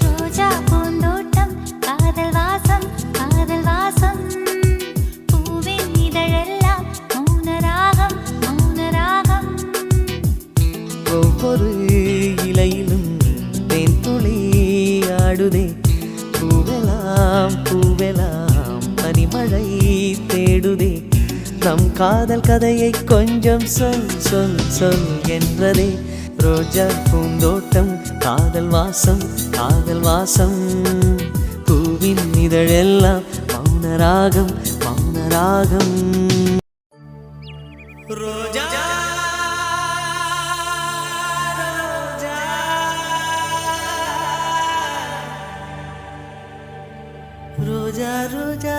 ரோஜா பூந்தோட்டம் காதல் வாசம் பூவின் இதழெல்லாம் மௌன ராகம் ஒவ்வொரு இலையிலும் தேன் துளி ஆடுதே பூவெல்லாம் பனிமழை தேடுதே நம் காதல் கதையை கொஞ்சம் சொல் என்றதே ரோஜா பூந்தோட்டம் காதல் வாசம் பூவின் இதழெல்லாம் மௌன ராகம் ரோஜா ரோஜா ரோஜா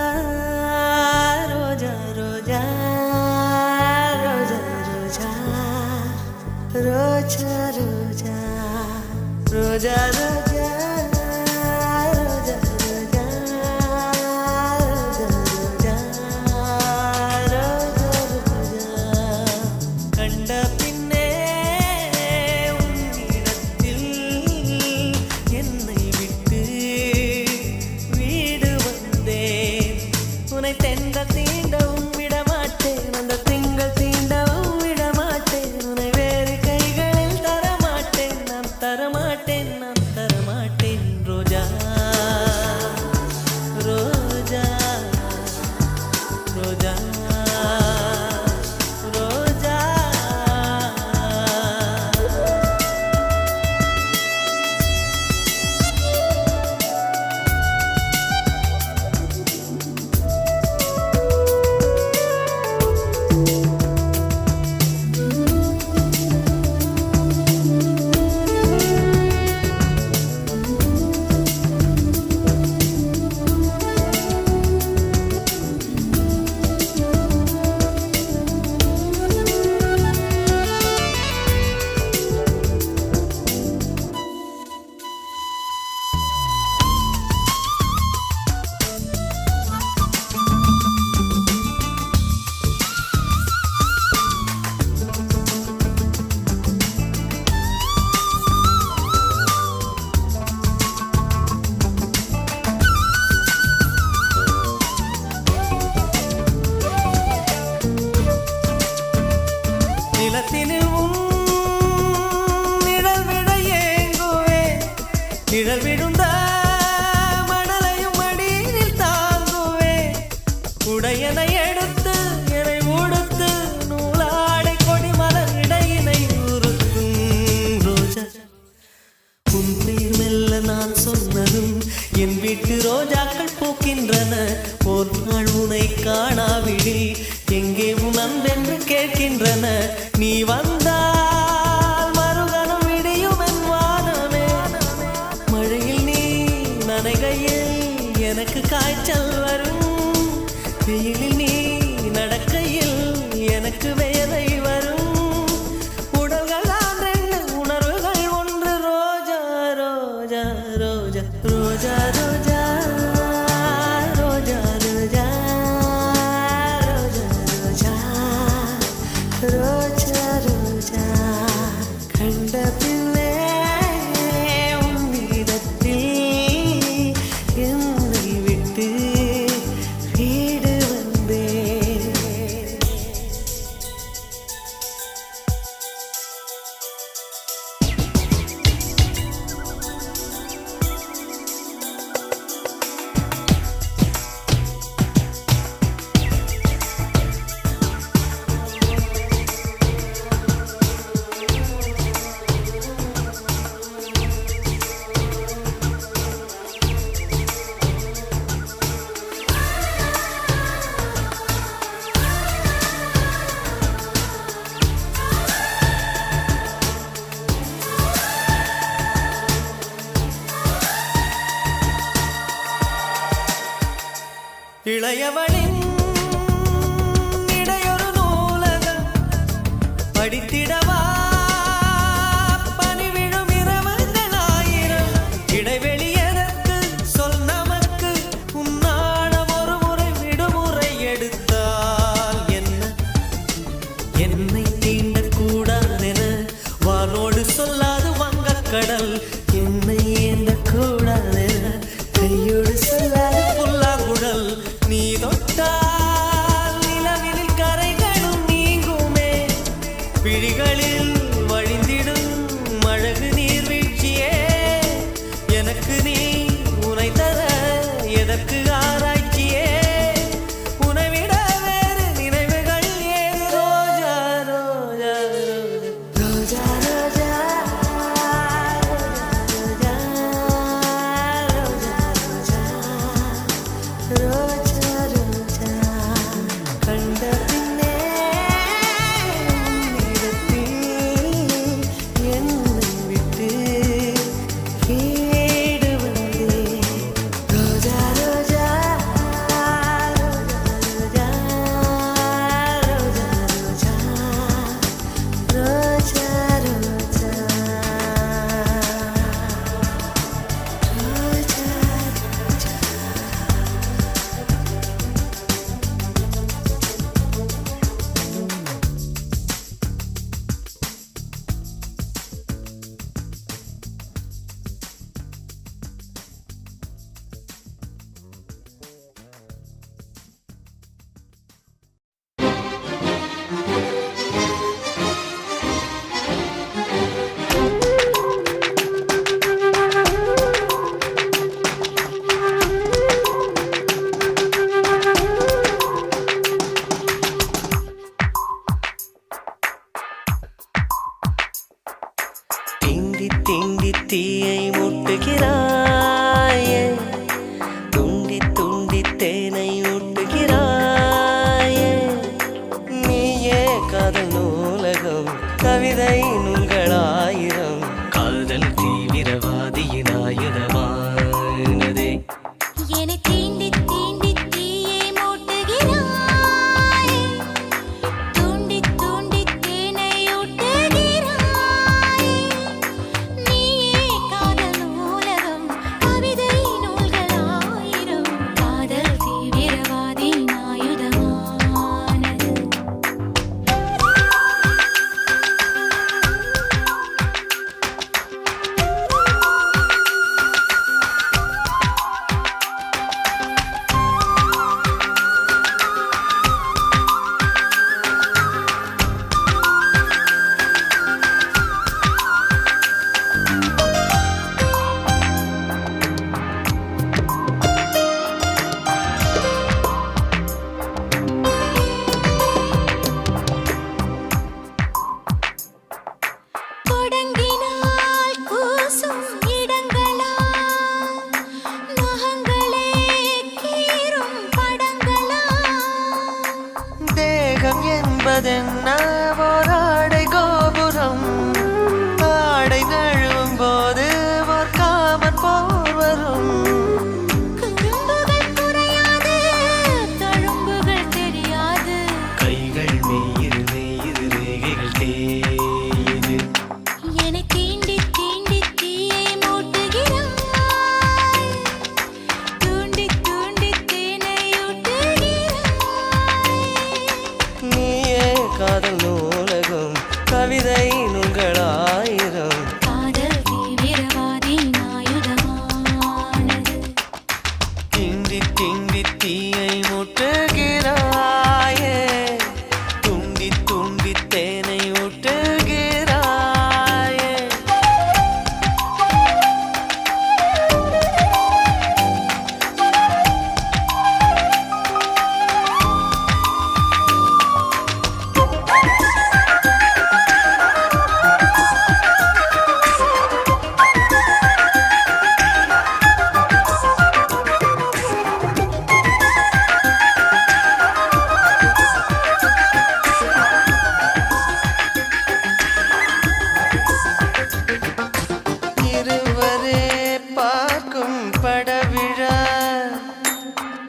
ரோஜா ரோஜா ரோஜா ரோஜா ரோஜா ரோஜா ரோஜா கண்ட பின்னே உன்னிடத்தில் என்னை விட்டு வீடு வந்தேன் உன்னை தென்றல் தீண்டவும் விடமாட்டேன் அந்த திங்கள் தீண்டவும் விடமாட்டேன் உன்னை வேறு கைகளில் தரமாட்டேன் நான் தரமாட்டேன் வீட்டு ரோஜாக்கள் பூக்கின்றன. ஒரு நாள் உனை காணாவிடில் எங்கே உன் அன்பென்று கேட்கின்றன. நீ வந்தால் மறுகணம் விடியும் என் வானமே. மழையில் நீ நனைகையில் எனக்கு காய்ச்சல் வரும். வெயிலில் நீ நடக்கையில் எனக்கு வேலை வரும். உடல்கள் தான் ரெண்டு, உணர்வுகள் ஒன்று. ரோஜா ரோஜா ரோஜா ரோஜா ரோஜா ரோஜா ரோஜா ரோஜா ரோஜா ரோஜா கண்ட பிள்ளை உன்னிடத்தில் என்னை விட்டு வீடு வந்தேன். இளையவனின் இடையொரு நூலகம் படித்திடவா பனிவிழும் இரவுகள் ஆயிரம். இடைவெளி எதற்கு சொல் நமக்கு. உன்னாடம் ஒரு முறை விடுமுறை எடுத்தால் என்ன? என்னை தீண்டக்கூடாதென வானோடு சொல்லாது வங்கக்கடல். என்னை ஏந்தக்கூடாதென கையோடு சொல்லாது புல்லாங்குழல். நீ தொட்டால் நிலவில் கரைகளும் நீங்குமே. விழிகளில் வழிந்திடும் அழகு நீர்வீழ்ச்சியே. எனக்கு நீ உனை தர எதற்கு ஆராய்ச்சியே. உனைவிட வேறு நினைவுகள் ஏது. ரோஜா ரோஜா ரோஜா ரோஜா ரோஜா ரோஜா ரோஜா ரோஜா கண்ட பின்னே உன்னிடத்தில் என்னை விட்டு வீடு வந்தேன். ரோஜா ரோஜா ரோஜா ரோஜா ரோஜா ரோஜா திண்டி தீயை மூட்டுகிறாயே. துண்டி துண்டி தேனை ஊட்டுகிறாயே. நீயே காதல் நூலகம் கவிதை நூல்களாயிரம். காதல் தீவிரவாதியின் ஆயுதமானதே. என்னை தீண்டி தீண்டி தீயை மூட்டுகிறாய். தூண்டி தூண்டி தேனை ஊட்டுகிறாய். நீயே காதல் நூலகம் கவிதை நூல்களாயிரம். காதல் தீவிரவாதியின் ஆயுதமானது. வந்ததென்ன ஓராடை கோபுரம் ஆடை நழுவும் போது ஒரு காமன் போர் வரும் குறும்புகள் குறையாது தழும்புகள் தெரியாது கைகள் மெய்யிரு மெய்யிரு ரேகைகள் தேயுது என்னை தீண்டி தீண்டி தீயை மூட்டுகிறாய் தூண்டி தூண்டி தேனை ஊட்டுகிறாய் நீயே காதல் நூலகம் கவிதை நூல்களாயிரம் காதல் தீவிரவாதியின் ஆயுதமானது திண்டி திண்டி தீயை முட்டுகிறாயே துண்டி துண்டி தேனை ஊட்டுகிறாயே இருவரே பார்க்கும் படவிழா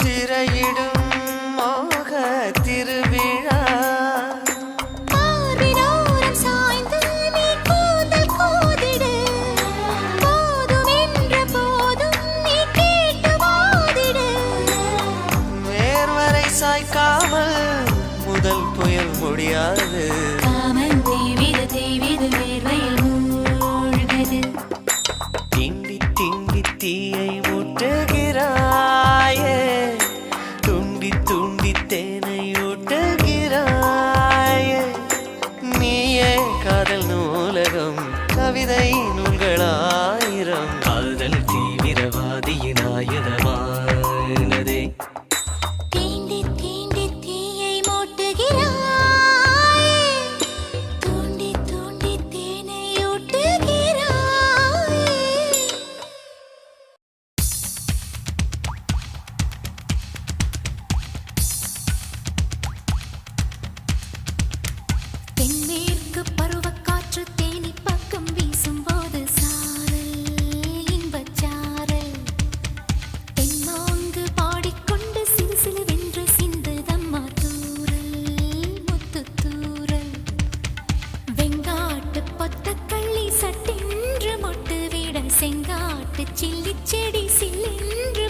திரையிடும் மோக திருவிழா பார்வினோரம் சாய்ந்து நீ கூந்தல் கோதிடு போதும் என்ற போதும் நீ கேட்டு வாதிடு வேர்வரை சாய்க்காமல் முதல் புயல் முடியாது காமன் தேவிது தேவிது வேர்வையில் மூழ்கது திண்டி திண்டி தீயை ஊட்டுகிறாயே துண்டி துண்டி தேனை ஊட்டுகிறாயே நீயே காதல் நூலகம் கவிதை நூல்களாயிரம் காதல் தீவிரவாதியின் ஆயுதமானதே தீண்டி தீண்டி தீயை மூட்டுகிறாய் தூண்டி தூண்டி தேனை ஊட்டுகிறாய் தென்மேற்கு பருவக்காற்று தேனி பக்கம் வீசும்போது சாரல் இன்பச்சாரல் தென்மாங்கு பாடிக்கொண்டு சிறு சிலுவென்று சிந்துதம்மா தூரல் முத்துத்தூரல் வெங்காட்டு பொத்தக்கள்ளி சட்டென்று மொட்டுவிட செங்காட்டு சில்லி செடி சில்லென்று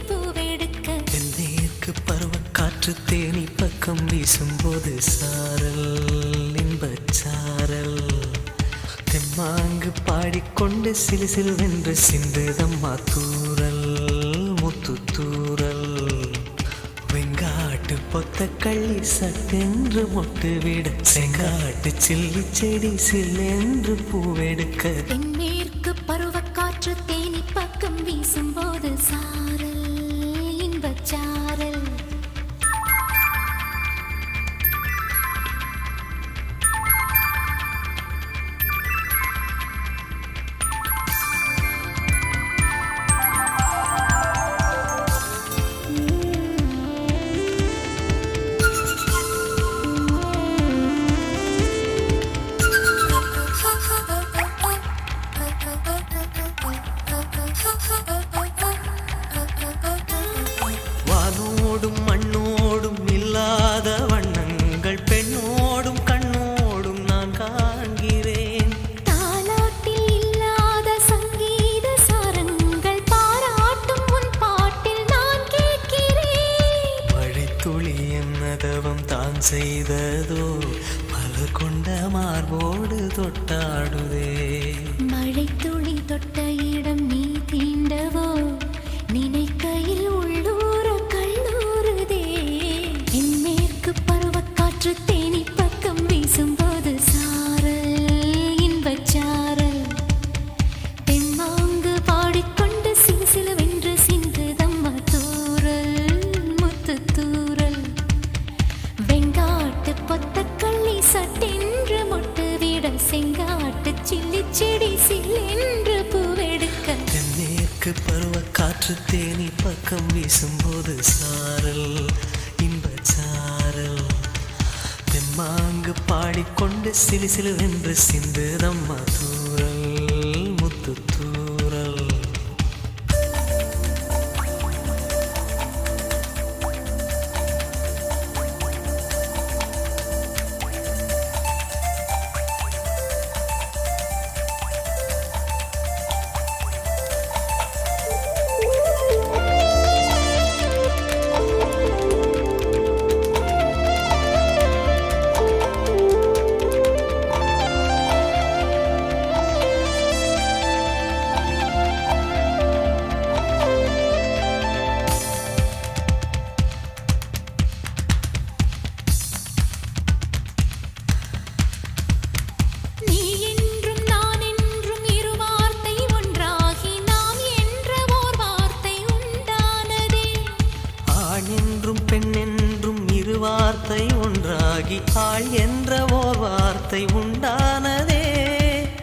பூவெடுக்க தென்மேற்கு பருவக்காற்று தேனி பக்கம் வீசும்போது சாரல் இன்பச்சாரல் தெம்மாங்கு பாடிக்கொண்டு சிலு சிலுவென்று சிந்துதம்மா தூரல் முத்துத்தூரல் வெங்காட்டு பொத்தக்கள்ளி சட்டென்று மொட்டுவிட செங்காட்டு சில்லி செடி சில்லென்று பூவெடுக்க தென்மேற்கு பருவக்காற்று தேனி பக்கம் வீசும்போது சாரல் இன்பச்சாரல் வானோடும் மண்ணோடும் இல்லாத வண்ணங்கள் பெண்ணோடும் கண்ணோடும் நான் காண்கிறேன் தாலாட்டில் இல்லாத சங்கீத சாரங்கள் பாராட்டும் உன் பாட்டில் நான் கேட்கிறேன் மழைத்துளி என்னதவம் தான் செய்ததோ மலர் கொண்ட மார்போடு தொட்டாடுதே மழைத்துளி தொட்ட இடம் நீ தீண்டவோ நினைக்கையில் உள்ளூர கல்லூருதே தென்மேற்கு பருவக்காற்று தேனி பக்கம் வீசும்போது சாரல் இன்பச்சாரல் தெம்மாங்கு பாடிக்கொண்டு சிலு சிலுவென்று சிந்துதம்மா தூரல் முத்துத்தூரல் வெங்காட்டு பொத்தக்கள்ளி சட்டென்று மொட்டுவிட செங்காட்டு சில்லி செடி சில்லென்று பூவெடுக்க தென்மேற்கு பருவக்காற்று தேனி பக்கம் வீசும்போது சாரல் இன்பச்சாரல் தென் தெம்மாங்கு பாடிக்கொண்டு சிலு சிலுவென்று சிந்துதம்மா தூரல் முத்து தூரல். வார்த்தை ஒன்றாகி ஆள் என்ற ஓர் வார்த்தை உண்டானதே.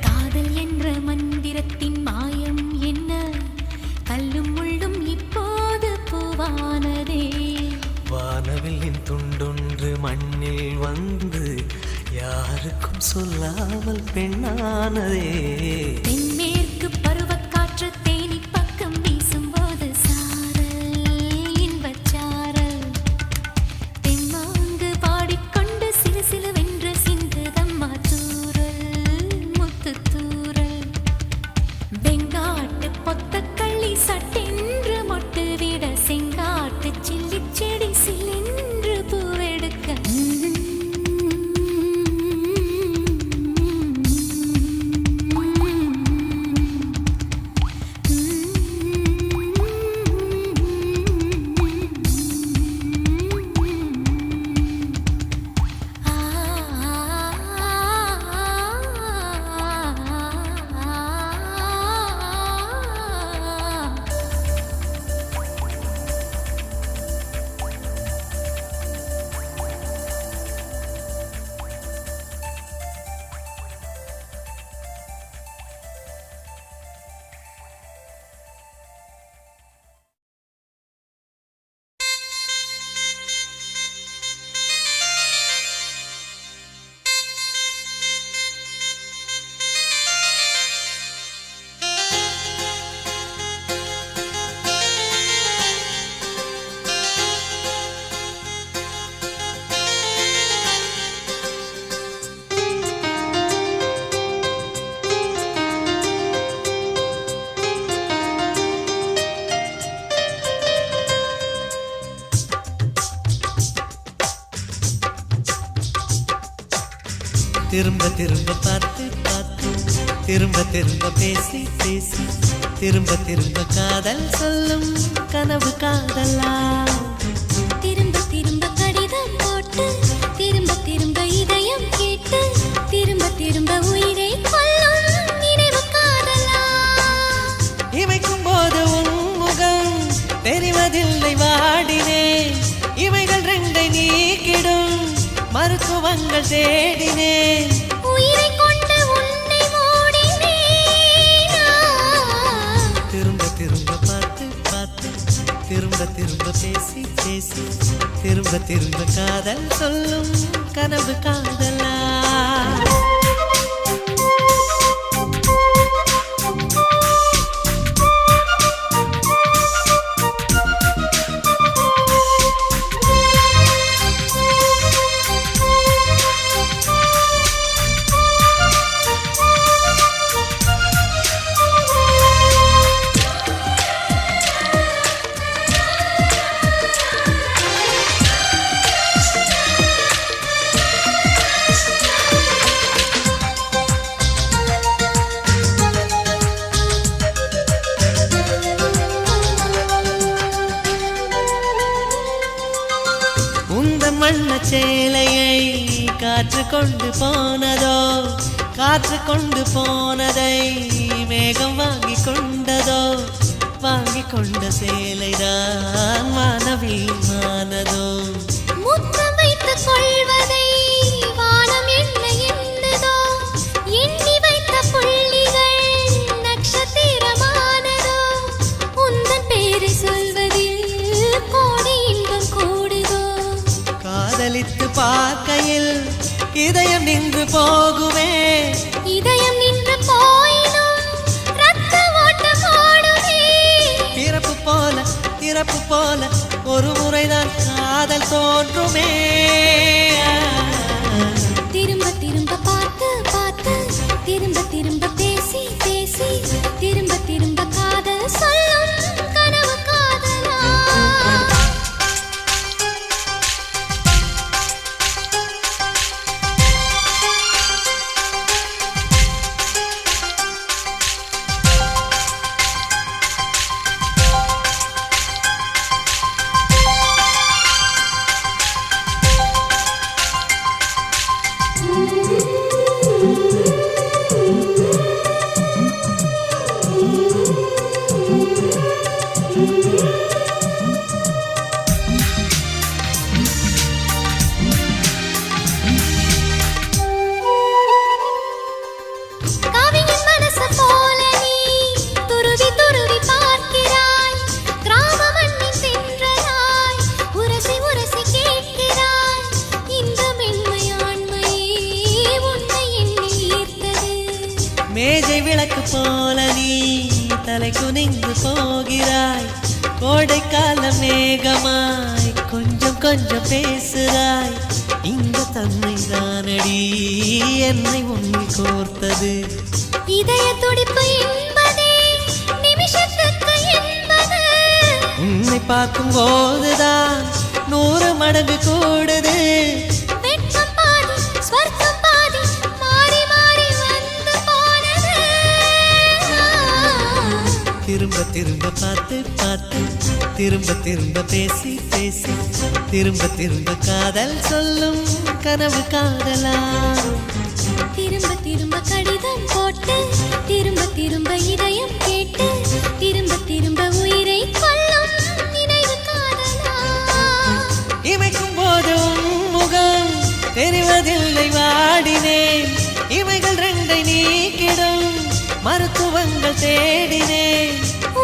காதல் என்ற மந்திரத்தின் மாயம் என்ன, கல்லும் முள்ளும் இப்போது பூவானதே. வானவில்லின் துண்டொன்று மண்ணில் வந்து யாருக்கும் சொல்லாமல் பெண்ணானதே. தென்மேற்கு பருவக்காற்று தேனி பக்கம் வீசும்போது சாரல் இன்பச்சாரல். தெம்மாங்கு பாடிக்கொண்டு சிலு சிலுவென்று சிந்துதம்மா தூரல் முத்து தூரல். வெங்காட்டு பொத்தக்கள்ளி சட்டென்று மொட்டு விட செங்காட்டு சில்லி செடி சிலென்று பூவெடுக்க. திரும்ப திரும்ப பார்த்து பார்த்து திரும்ப திரும்ப பேசி பேசி திரும்ப திரும்ப காதல் சொல்லும் கனவு காதலா. திரும்ப திரும்ப கடிதம் போட்டு திரும்ப திரும்ப இதயம் கேட்டு திரும்ப திரும்ப உயிரை கொல்லும் நினைவு காதலா. இமைக்கும் போது உன் முகம் தெரிவதில்லை வாடினேன். இவைகள் ரெண்டை நீக்கிடும் மருத்துவங்கள் தேடினேன். உயிரை கொண்டு உன்னை மூடினேனா. திரும்ப திரும்ப பார்த்து பார்த்து திரும்ப திரும்ப பேசி பேசி திரும்ப திரும்ப காதல் சொல்லும் கனவு காதலா. வண்ண சேலையை காற்று கொண்டு போனதோ, காற்று கொண்டு போனதை மேகம் வாங்கி கொண்டதோ, வாங்கி கொண்ட சேலைதான் வானவிமானதோ. முத்தம் வைத்துக் கொள்வதை வானம் என்ன எண்ணுதோ, எண்ணி வைத்த புள்ளிகள் நட்சத்திரமானதோ. உந்தன் பேரை சொல்வதில் கோடி இன்பம் கூடுதோ. காதலித்து பார்க்கையில் இதயம் நின்று போகுமே. இதயம் நின்று போயினும் ரத்த ஓட்டம் ஓடுமே. பிறப்பு போல ஒரு முறைதான் காதல் தோன்றுமே. திரும்ப திரும்ப பார்த்து பார்த்து திரும்ப திரும்ப பேசி பேசி திரும்ப திரும்ப காதல் சொல்லும் கனவு காதலா. கவியின் மனசு போல நீ துருவி துருவி பார்க்கிறாய். கிராம மண்ணின் தென்றலாய் உரசி உரசி கேட்கிறாய். இந்த மென்மையாண்மையே உன்னை எண்ணி ஈர்த்தது. மேஜை விளக்கு போல நீ தலை குனிந்து போகிறாய். கோடைக்கால மேகமாய் கொஞ்சம் கொஞ்சம் பேசுகிறாய். இந்த தன்மை தானடி என்னை உன்னில் கோர்த்தது. இதய துடிப்பு என்பதே நிமிஷத்துக்கு என்பது. உன்னை பார்க்கும் போதுதான் 100 மடங்கு கூடுது. வெட்கம் பாதி ஸ்வர்க்கம் பாதி மாறி மாறி வந்து போனது. திரும்ப திரும்ப பார்த்து பார்த்து திரும்ப திரும்ப பேசி பேசி திரும்ப திரும்ப காதல் சொல்லும் கனவு காதலா. திரும்ப திரும்ப கடிதம் போட்டு திரும்ப திரும்ப இதயம் கேட்டு திரும்ப திரும்ப உயிரை கொல்லும் நினைவு காதலா. இமைக்கும் போது உன் முகம் தெரிவதில்லை வாடினேன். இவைகள் 2 நீக்கிடும் மருத்துவங்கள் தேடினேன்.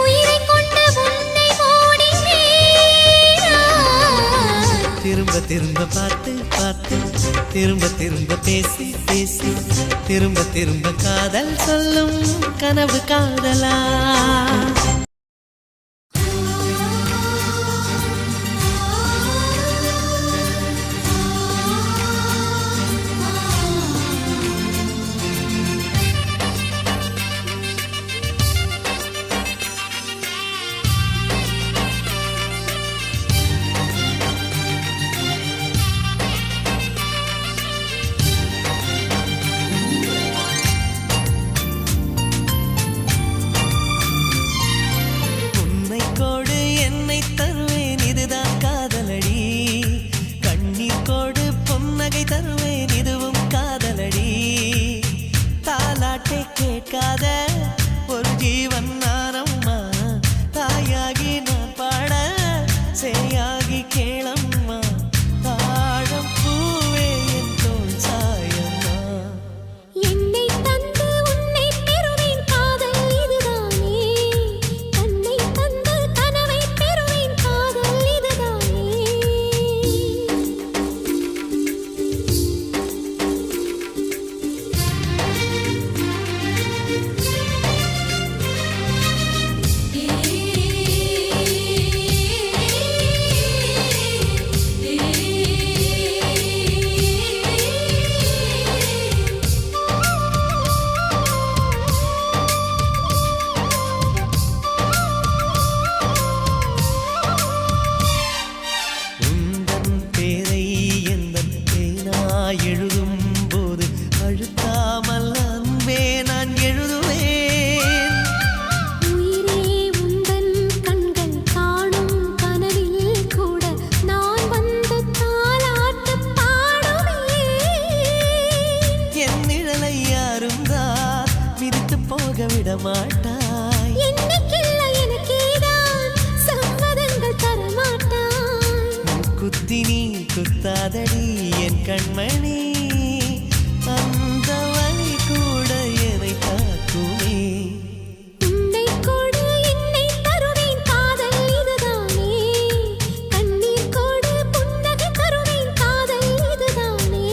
உயிரை கொண்டு உன்னை மூடினேன். திரும்ப திரும்ப பார்த்து பார்த்து திரும்ப திரும்ப பேசி பேசி திரும்ப திரும்ப காதல் சொல்லும் கனவு காதலா. கேட்காத ஒரு ஜீவன் நானம்மா. தாயாகி நான் பாட சேயாகி கேளம்மா. தாழம் பூவே என் தோள் சாயம்மா. என்னை தந்து உன்னை பெறுவேன் காதல் இதுதானே. தன்னை தந்து கனவை பெறுவேன் காதல் இதுதானே. எழுதும் போது அழுத்தாமல் அன்பே நான் எழுதுவேன். உயிரே உந்தன் கண்கள் காணும் கனவில் கூட நான் வந்து தாலாட்டு பாடுவேன். என் நிழலை யாரும் தான் மிதித்து போக விட மாட்டாய். என்னைக்கில்லை எனக்கேதான் சம்மதங்கள் தரமாட்டாய். குத்தி நீ குத்தாதடி என் கண்மணி. அந்த வழி கூட என்னை காக்குமே. உன்னை கொடு என்னை தருவேன் காதல் இதுதானே. கண்ணீர் கொடு புன்னகை தருவேன் காதல் இதுதானே.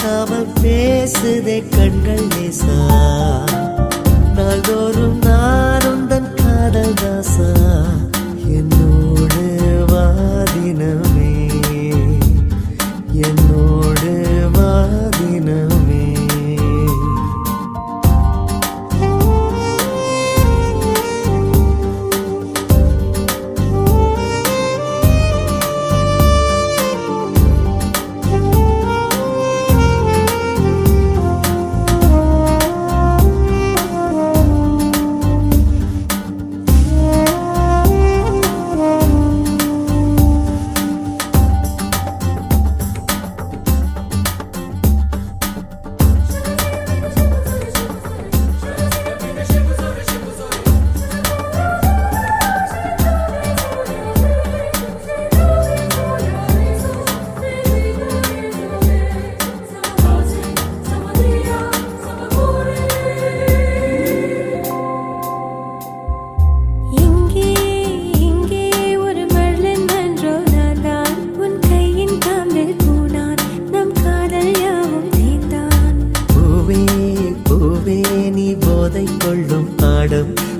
பேசாமல் பேசுதே கண்கள் லேசா நாள்தோறும் நான் உந்தன் காதல் தாசா என்னோடு வாதினமே என்னோடு வாதினமே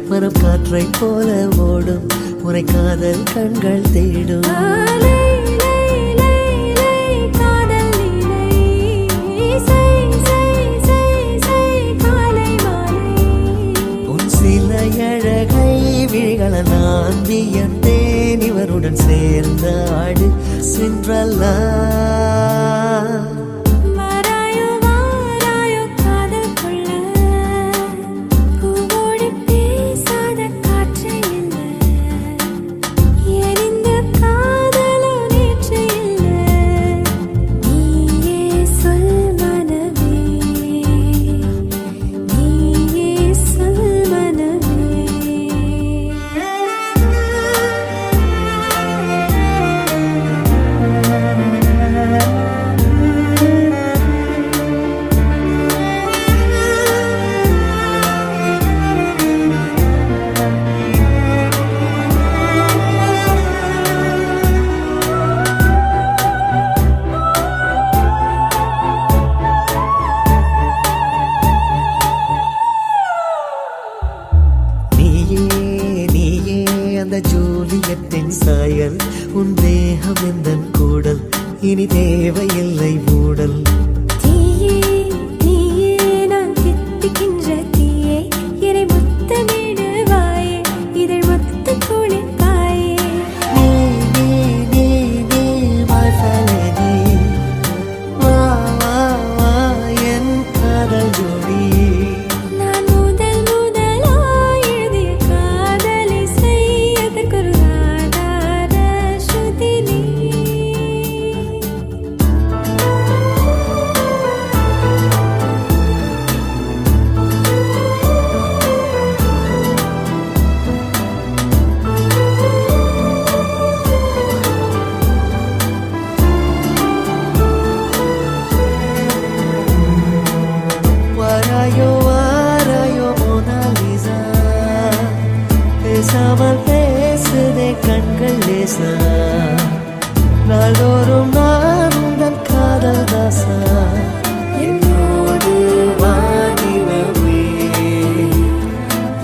மனம் காற்றை போல ஓடும் உரை காதல் கண்கள் தேடும் உன் சில அழகை விழிகள நான் வியந்தேன் இவருடன் சேர்ந்த ஆடு சென்றல்லா ஜூலியத்தின் சாயல் உன் தேகம் எந்தன் கூடல் இனி தேவையில்லை மூடல் தீயே தீயே நான் தித்திக்கின்ற தீயே என்னை முத்தமிடுவாயே இதழ் மொத்த குளிப்பாயே நீ நீ நீ நீ வாழ்வலனே வா வா வா என் காதல் ஜோடி பேசாமல் பேசுதே கண்கள் லேசா நாள்தோறும் நான் உந்தன் காதல் தாசா என்னோடு வாடினமே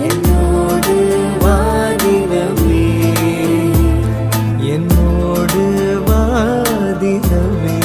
என்னோடு வாடினமே என்னோடு வாடினமே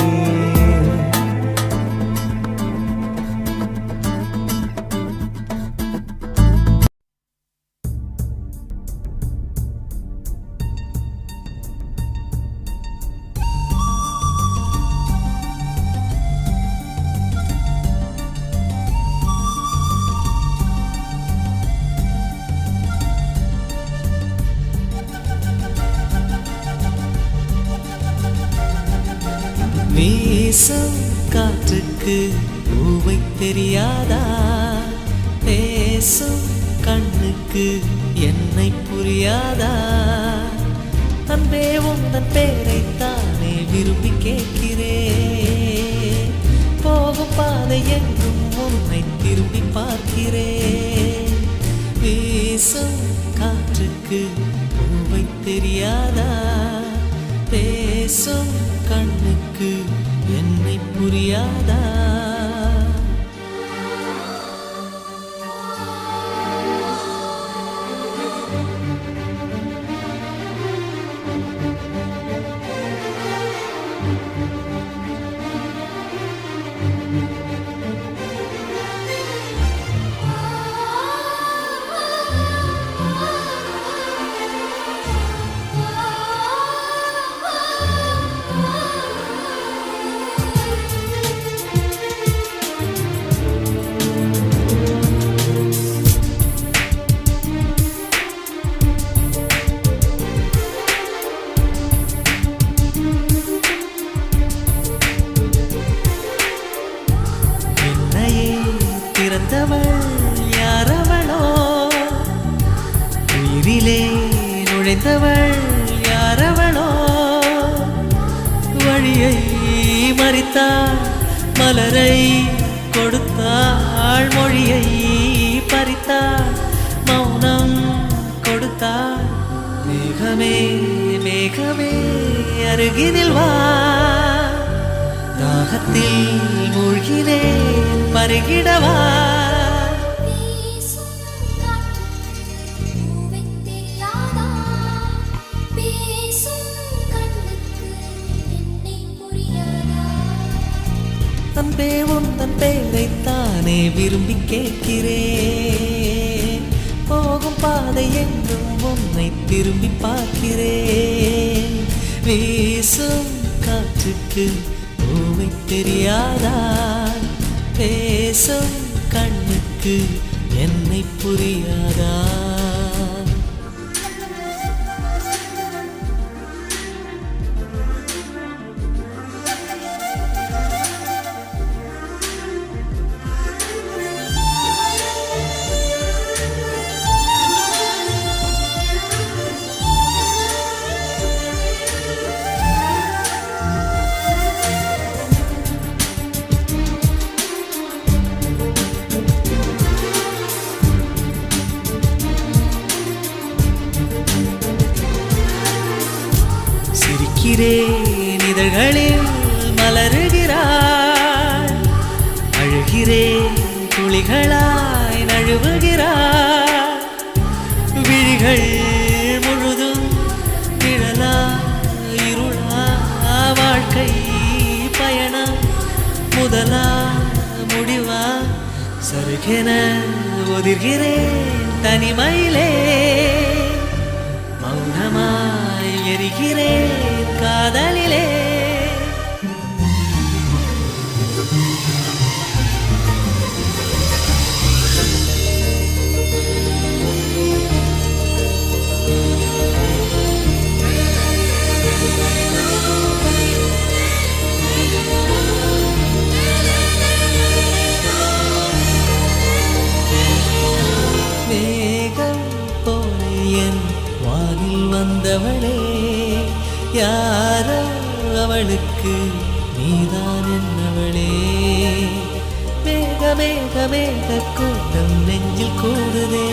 வீசும் காற்றுக்கு பூவை தெரியாதா பேசும் கண்ணுக்கு என்னை புரியாதா அன்பே உந்தன் பேரைத்தானே விரும்பி கேட்கிறேன் போகும் பாதை எங்கும் உன்னை திரும்பி பார்க்கிறேன் வீசும் காற்றுக்கு பூவை தெரியாதா பேசும் கண்ணுக்கு என்னை புரியாதா பிறந்தவள் யாரவளோ உயிரிலே நுழைந்தவள் யாரவளோ வழியை மறித்தாள் மலரை கொடுத்தாள் மொழியை பறித்தாள் மௌனம் கொடுத்தாள் மேகமே மேகமே அருகினில் வா தாகத்தில் மூழ்கினேன் பருகிடவா அன்பே உந்தன் பேரைத்தானே விரும்பி கேட்கிறேன் போகும் பாதை எங்கும் உன்னை திரும்பி பார்க்கிறேன் வீசும் காற்றுக்கு பூவை தெரியாதா பேசும் கண்ணுக்கு என்னை புரியாதா சிரிக்கிறேன் இதழ்களில் மலருகிறாள் அழுகிறேன் துளிகளாய் நழுவுகிறாள் விழிகள் முழுதும் நிழலா இருளா வாழ்க்கை பயணம் முதலா முடிவா சருகென ஒதிர்கிறேன் தனிமையிலே மௌனமாய் எரிகிறேன் காதலிலே மேகம் போல என் வானில் வந்தவளே யாரோ அவளுக்கு நீதான் என்னவளே மேக மேக மேக கூட்டம் நெஞ்சில் கூடுதே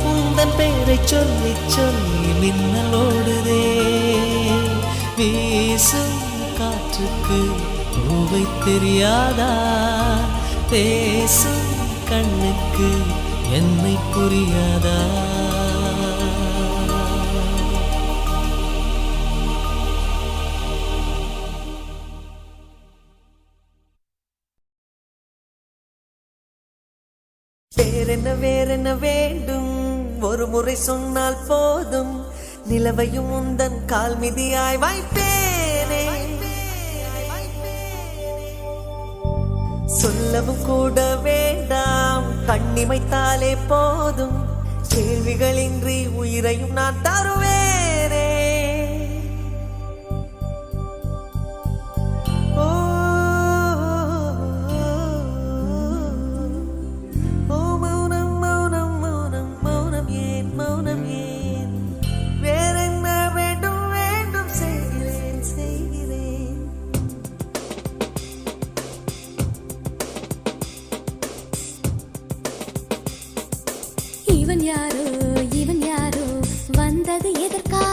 உந்தன் பேரை சொல்லி சொல்லி மின்னல் ஓடுதே வீசும் காற்றுக்கு பூவை தெரியாதா பேசும் கண்ணுக்கு என்னை புரியாதா வேறென்ன வேண்டும் ஒரு முறை சொன்னால் போதும் நிலவையும் உந்தன் கால் மிதியாய் வைப்பேனே சொல்லவும் கூட வேண்டாம் கண்ணிமைத்தாலே போதும் கேள்விகளின்றி உயிரையும் நான் தருவேனே இவன் யாரோ வந்தது எதற்காக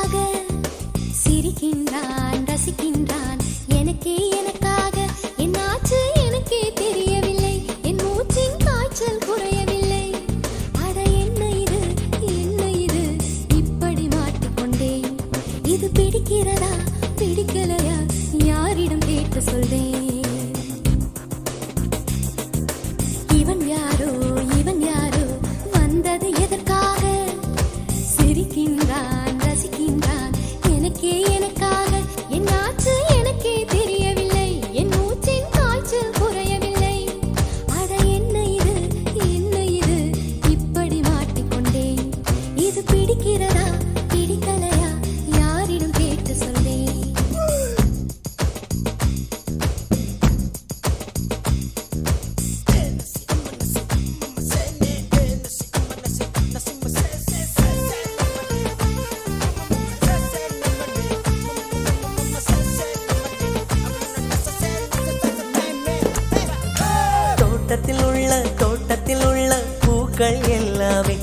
தோட்டத்தில் உள்ள பூக்கள் எல்லாமே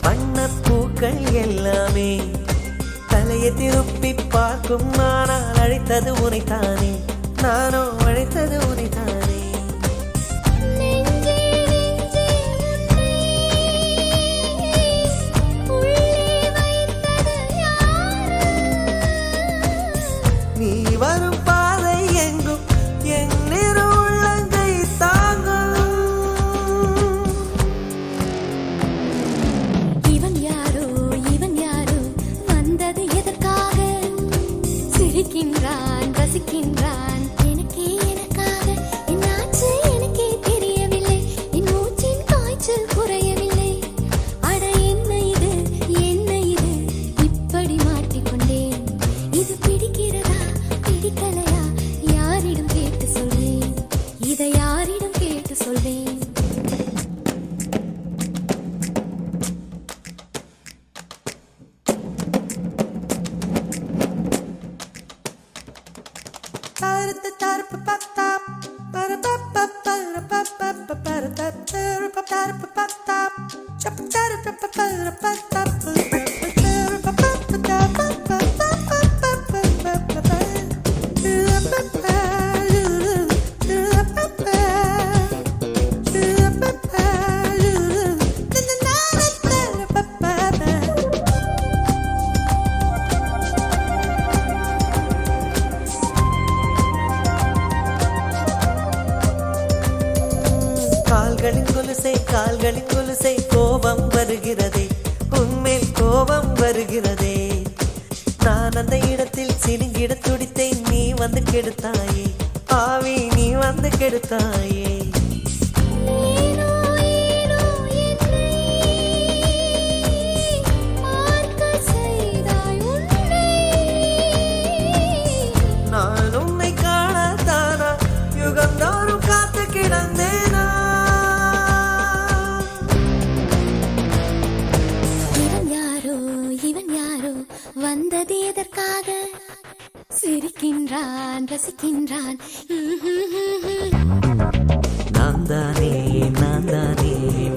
வண்ண பூக்கள் எல்லாமே தலையை திருப்பி பார்க்கும் ஆனால் அழைத்தது உனைத்தானே நானோ அழைத்தது உனைத்தானே நெஞ்சே நெஞ்சே உள்ளே வைத்தது யாரு நீ வரும் பாதை எங்கும் என் நிறு உள்ளங்கை தாங்கும் இவன் யாரோ வந்தது எதற்காக சிரிக்கின்றான் ரசிக்கின்றான் எனக்காக என்னாச்சு எனக்கே தெரியவில்லை என் மூச்சின் காய்ச்சல் குறையவில்லை அட என்ன இது இப்படி மாட்டிக்கொண்டேன் இது பிடிக்கிறதா பிடிக்கலையா யாரிடம் கேட்டு சொல்வேன் இதை யாரிடம் கேட்டு சொல்வேன் கால்களின் கொலுசை கோபம் வருகிறதே உன்மேல் கோபம் வருகிறதே நான் அந்த இடத்தில் சினுங்கிட துடித்தேன் நீ வந்து கெடுத்தாயே ஆவி நீ வந்து கெடுத்தாயே ஏனோ என்னை பார்க்க செய்தாய் உன்னை நான் உன்னை காணத்தானா யுகந்தோறும் காத்து கிடந்தேனா இவன் யாரோ வந்தது எதற்காக சிரிக்கின்றான் ரசிக்கின்றான் நான் தானே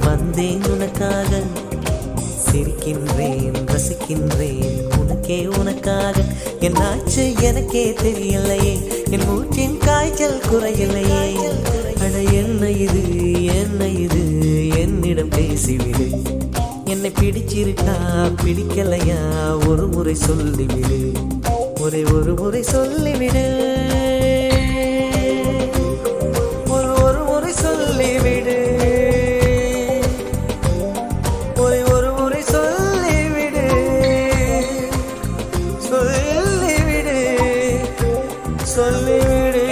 வந்தேன் உனக்காக சிரிக்கின்றேன் ரசிக்கின்றேன் உனக்காக என்னாச்சு எனக்கே தெரியலையே என் மூச்சின் காய்ச்சல் குறையலையே அட என்ன இது என்னிடம் பேசிவிடு என்னை பிடிச்சிருக்கா பிடிக்கலையா ஒரு முறை சொல்லிவிடு ஒரு முறை சொல்லிவிடு ஒரு முறை சொல்லிவிடு ஒரு முறை சொல்லிவிடு சொல்லிவிடு